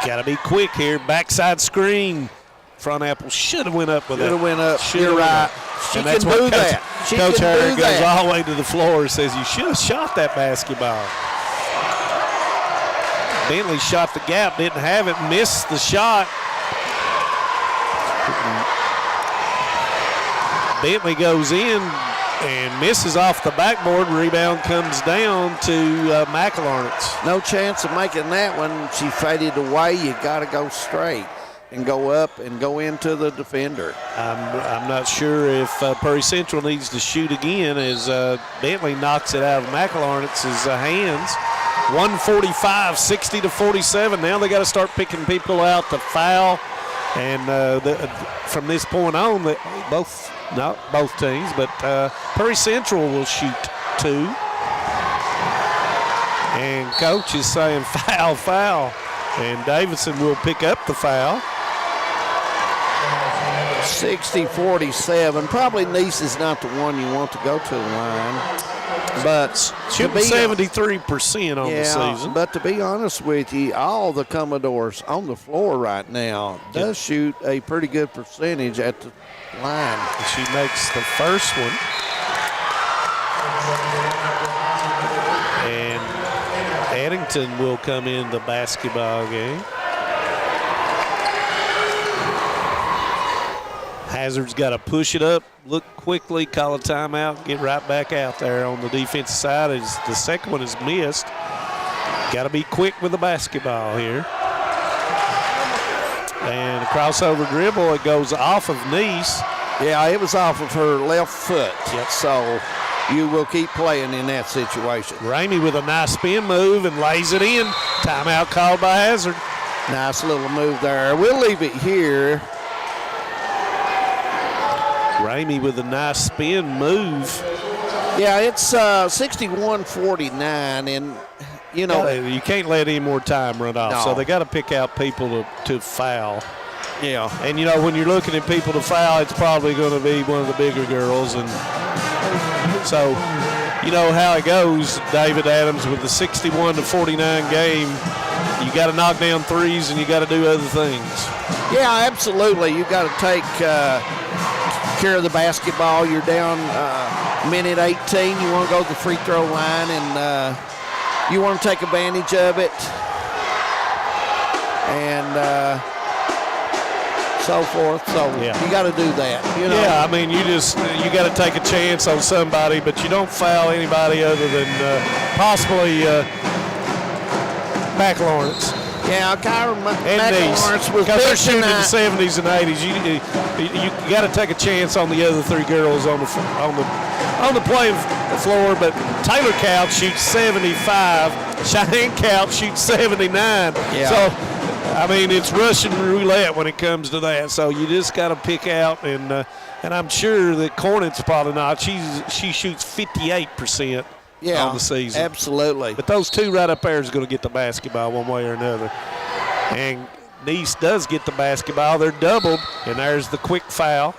Got to be quick here. Backside screen. Front Apple should have went up with it. Should have went up. You're right. She and that's can do that. Coach Harry goes all the way to the floor and says, you should have shot that basketball. Bentley shot the gap, didn't have it, missed the shot. Bentley goes in and misses off the backboard. Rebound comes down to McLawrence. No chance of making that one. She faded away. You got to go straight and go up and go into the defender. I'm not sure if Prairie Central needs to shoot again as Bentley knocks it out of McLawrence's hands. 145, 60-47. Now they got to start picking people out to foul. And from this point on, not both teams, but Prairie Central will shoot 2. And coach is saying foul, foul. And Davidson will pick up the foul. 60-47. Probably Nice is not the one you want to go to the line. But shooting 73% on the season. But to be honest with you, all the Commodores on the floor right now does shoot a pretty good percentage at the line. And she makes the first one. And Eddington will come in the basketball game. Hazard's got to push it up, look quickly, call a timeout, get right back out there on the defensive side. As the second one is missed. Got to be quick with the basketball here. And a crossover dribble, it goes off of Nice. Yeah, it was off of her left foot. Yep. So you will keep playing in that situation. Ramey with a nice spin move and lays it in. Timeout called by Hazard. Nice little move there. We'll leave it here. Ramey with a nice spin move. Yeah, it's 61-49, and you know you can't let any more time run off. No. So they got to pick out people to foul. Yeah, and you know when you're looking at people to foul, it's probably going to be one of the bigger girls, and so you know how it goes. David Adams with the 61-49 game. You got to knock down threes and you got to do other things. Yeah, absolutely. You got to take care of the basketball. You're down minute 18. You want to go to the free throw line, and you want to take advantage of it, and so forth. So you got to do that. You know? Yeah, I mean, you got to take a chance on somebody, but you don't foul anybody other than possibly McLawrence. Yeah, Kyra McLawrence was because they're shooting in the tonight. 70s and 80s. You got to take a chance on the other three girls on the playing floor. But Taylor Couch shoots 75. Cheyenne Couch shoots 79. Yeah. So, I mean, it's Russian roulette when it comes to that. So you just got to pick out, and I'm sure that Cornet's probably not. She shoots 58%. Yeah, on the season. Absolutely. But those two right up there is going to get the basketball one way or another. And Nice does get the basketball. They're doubled, and there's the quick foul.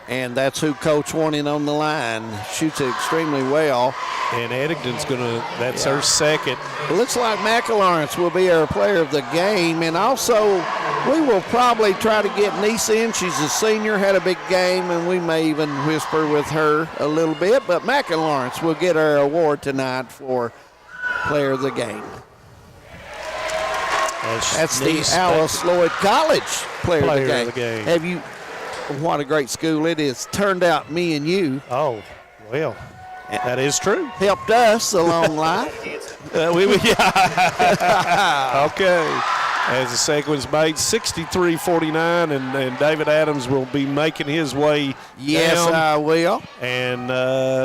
And that's who Coach wanted on the line. Shoots it extremely well. And Eddington's that's her second. It looks like McLawrence will be our player of the game. And also, we will probably try to get Nice in. She's a senior, had a big game, and we may even whisper with her a little bit. But McLawrence will get our award tonight for player of the game. That's the Alice Lloyd College player of the game. Have you? What a great school it is. Turned out me and you. Oh, well, that is true. Helped us along life. Yeah. Okay. As the sequence made, 63-49, and David Adams will be making his way Yes, down. I will. And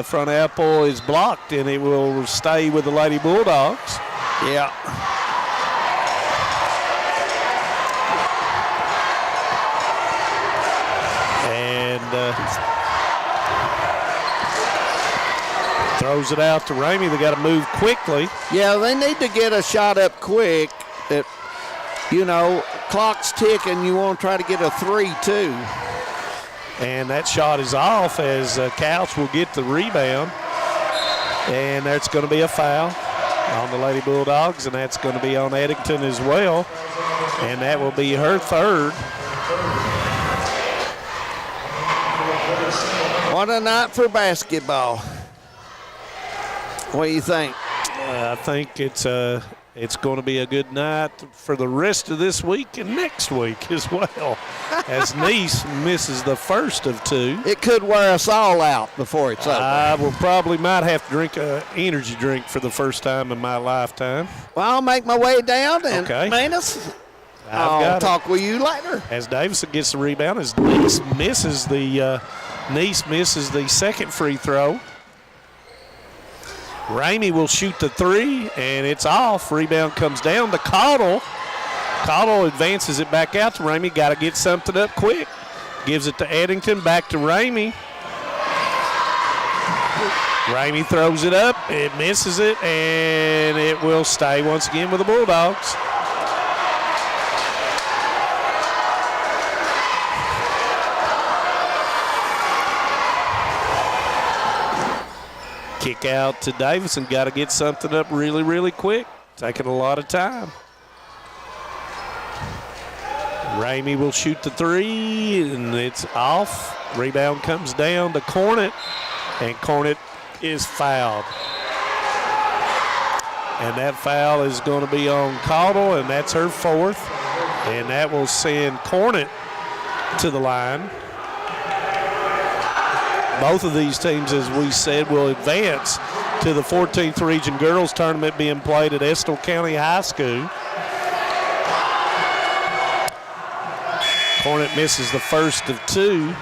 front apple is blocked, and it will stay with the Lady Bulldogs. Yeah. And throws it out to Ramey. They got to move quickly. Yeah, they need to get a shot up quick. That, you know, clock's ticking. You want to try to get a 3-2. And that shot is off as Couch will get the rebound. And that's going to be a foul on the Lady Bulldogs, and that's going to be on Eddington as well. And that will be her third. What a night for basketball. What do you think? I think it's going to be a good night for the rest of this week and next week as well, as Nice misses the first of two. It could wear us all out before it's over. I will might have to drink an energy drink for the first time in my lifetime. Well, I'll make my way down, and Okay. Manus, I'll talk with you later. As Davison gets the rebound, as Nice misses the second free throw. Ramey will shoot the three, and it's off. Rebound comes down to Caudill. Caudill advances it back out to Ramey. Got to get something up quick. Gives it to Eddington, back to Ramey. Ramey throws it up. It misses it, and it will stay once again with the Bulldogs. Kick out to Davison. Got to get something up really, really quick. Taking a lot of time. Ramey will shoot the three, and it's off. Rebound comes down to Cornett, and Cornett is fouled. And that foul is going to be on Caudill, and that's her fourth. And that will send Cornett to the line. Both of these teams, as we said, will advance to the 14th Region Girls Tournament being played at Estill County High School. Cornett misses the first of two.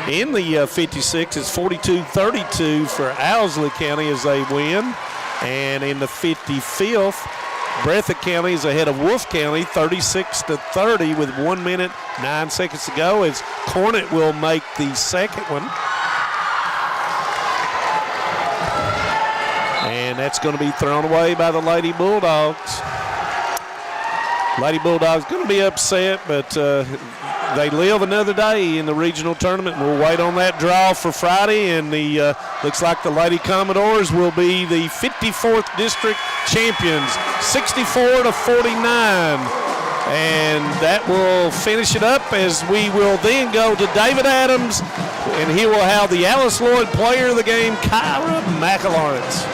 In the 56, it's 42-32 for Owsley County as they win. And in the 55th, Breathitt County is ahead of Wolfe County 36-30 with 1 minute, 9 seconds to go as Cornett will make the second one. And that's going to be thrown away by the Lady Bulldogs. Lady Bulldogs going to be upset, but they live another day in the regional tournament. We'll wait on that draw for Friday, and the looks like the Lady Commodores will be the 54th district champions, 64-49. And that will finish it up as we will then go to David Adams, and he will have the Alice Lloyd Player of the Game, Kyra McAlawrence.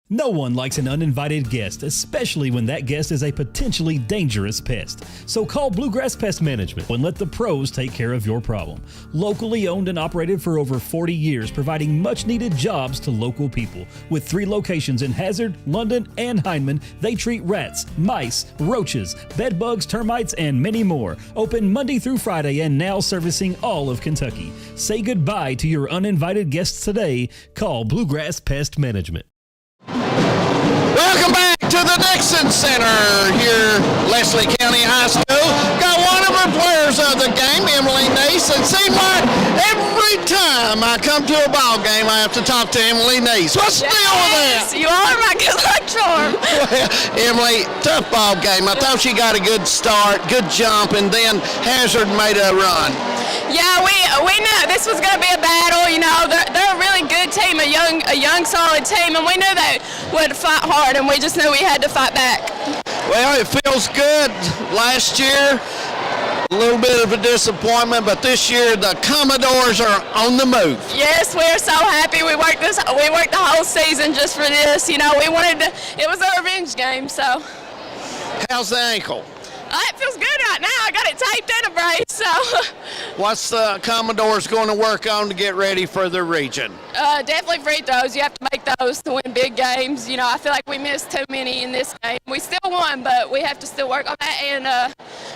No one likes an uninvited guest, especially when that guest is a potentially dangerous pest. So call Bluegrass Pest Management and let the pros take care of your problem. Locally owned and operated for over 40 years, providing much-needed jobs to local people. With 3 locations in Hazard, London, and Hindman, they treat rats, mice, roaches, bed bugs, termites, and many more. Open Monday through Friday and now servicing all of Kentucky. Say goodbye to your uninvited guests today. Call Bluegrass Pest Management. Welcome back to the Nixon Center here, Leslie County High School. Got one of our players of the game, Emily Neese, and seems like every time I come to a ball game, I have to talk to Emily Neese. What's the deal with that? You are my good luck charm. Well, Emily, tough ball game. I thought she got a good start, good jump, and then Hazard made a run. Yeah, we knew this was going to be a battle. You know, they're a really good team, a young, solid team, and we knew they would fight hard, and we just knew we had to fight back. Well, it feels good. Last year, a little bit of a disappointment, but this year the Commodores are on the move. Yes, we're so happy. We worked the whole season just for this. You know, we wanted to. It was a revenge game, so. How's the ankle? It feels good right now. I got it taped in a brace, so. What's the Commodores going to work on to get ready for the region? Definitely free throws. You have to make those to win big games. You know, I feel like we missed too many in this game. We still won, but we have to still work on that. And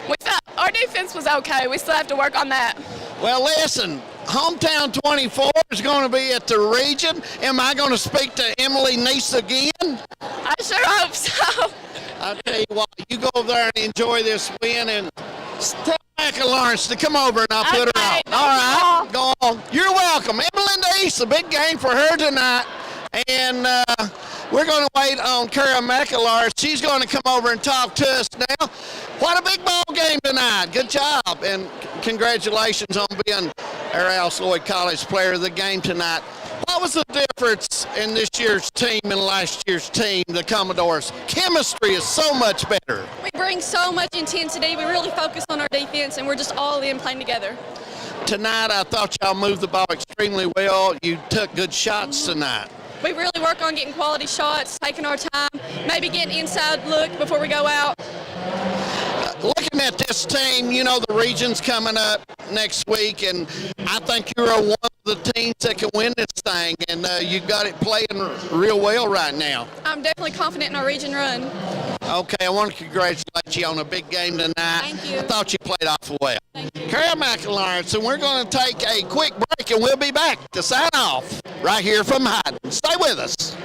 we felt our defense was okay. We still have to work on that. Well, listen, Hometown 24 is going to be at the region. Am I going to speak to Emily Neese again? I sure hope so. I'll tell you what, you go over there and enjoy this win, and tell Micah Lawrence to come over and I'll put her out. All right, go on. You're welcome. Emily Neese, a big game for her tonight, and we're going to wait on Kara McAlars. She's going to come over and talk to us now. What a big ball game tonight. Good job, and congratulations on being our Alice Lloyd College Player of the Game tonight. What was the difference in this year's team and last year's team, the Commodores? Chemistry is so much better. We bring so much intensity. We really focus on our defense, and we're just all in playing together. Tonight, I thought y'all moved the ball extremely well. You took good shots tonight. We really work on getting quality shots, taking our time, maybe getting inside look before we go out. Looking at this team, you know the region's coming up next week, and I think you're one of the teams that can win this thing, and you've got it playing real well right now. I'm definitely confident in our region run. Okay, I want to congratulate you on a big game tonight. Thank you. I thought you played awful well. Kara McAlars, and we're going to take a quick break, and we'll be back to sign off right here from Hyden. Stay with us.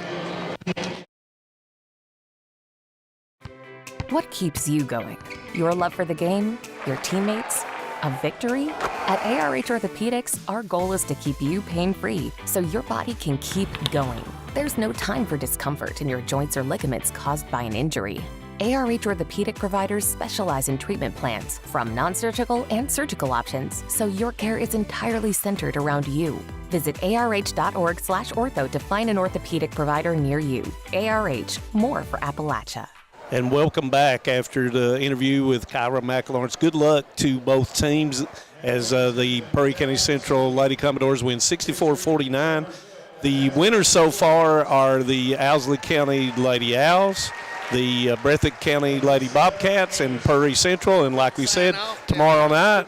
What keeps you going? Your love for the game? Your teammates? A victory? At ARH Orthopedics, our goal is to keep you pain-free so your body can keep going. There's no time for discomfort in your joints or ligaments caused by an injury. ARH Orthopedic providers specialize in treatment plans, from non-surgical and surgical options, so your care is entirely centered around you. Visit arh.org/ortho to find an orthopedic provider near you. ARH, more for Appalachia. And welcome back after the interview with Kyra McAlars. Good luck to both teams as the Prairie County Central Lady Commodores win 64-49. The winners so far are the Owsley County Lady Owls, the Breathitt County Lady Bobcats, and Prairie Central. And like we said, tomorrow night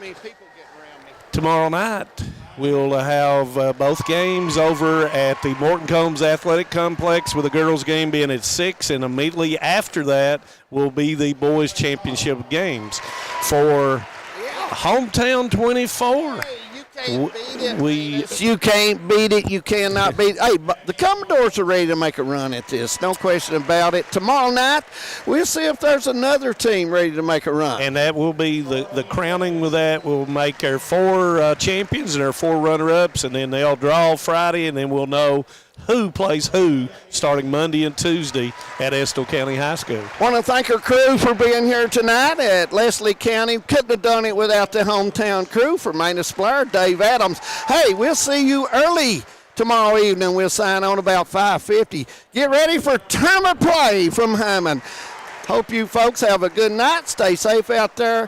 we'll have both games over at the Morton Combs Athletic Complex, with the girls' game being at 6, and immediately after that will be the boys' championship games for Hometown 24. You can't beat it. You cannot beat it. Hey, the Commodores are ready to make a run at this. No question about it. Tomorrow night, we'll see if there's another team ready to make a run. And that will be the crowning with that. We'll make our 4 champions and our 4 runner-ups, and then they'll draw Friday, and then we'll know who plays who starting Monday and Tuesday at Estill County High School. Want to thank our crew for being here tonight at Leslie County. Couldn't have done it without the hometown crew. For Maynard Splair, Dave Adams. Hey, we'll see you early tomorrow evening. We'll sign on about 5:50. Get ready for tournament play from Hyman. Hope you folks have a good night. Stay safe out there.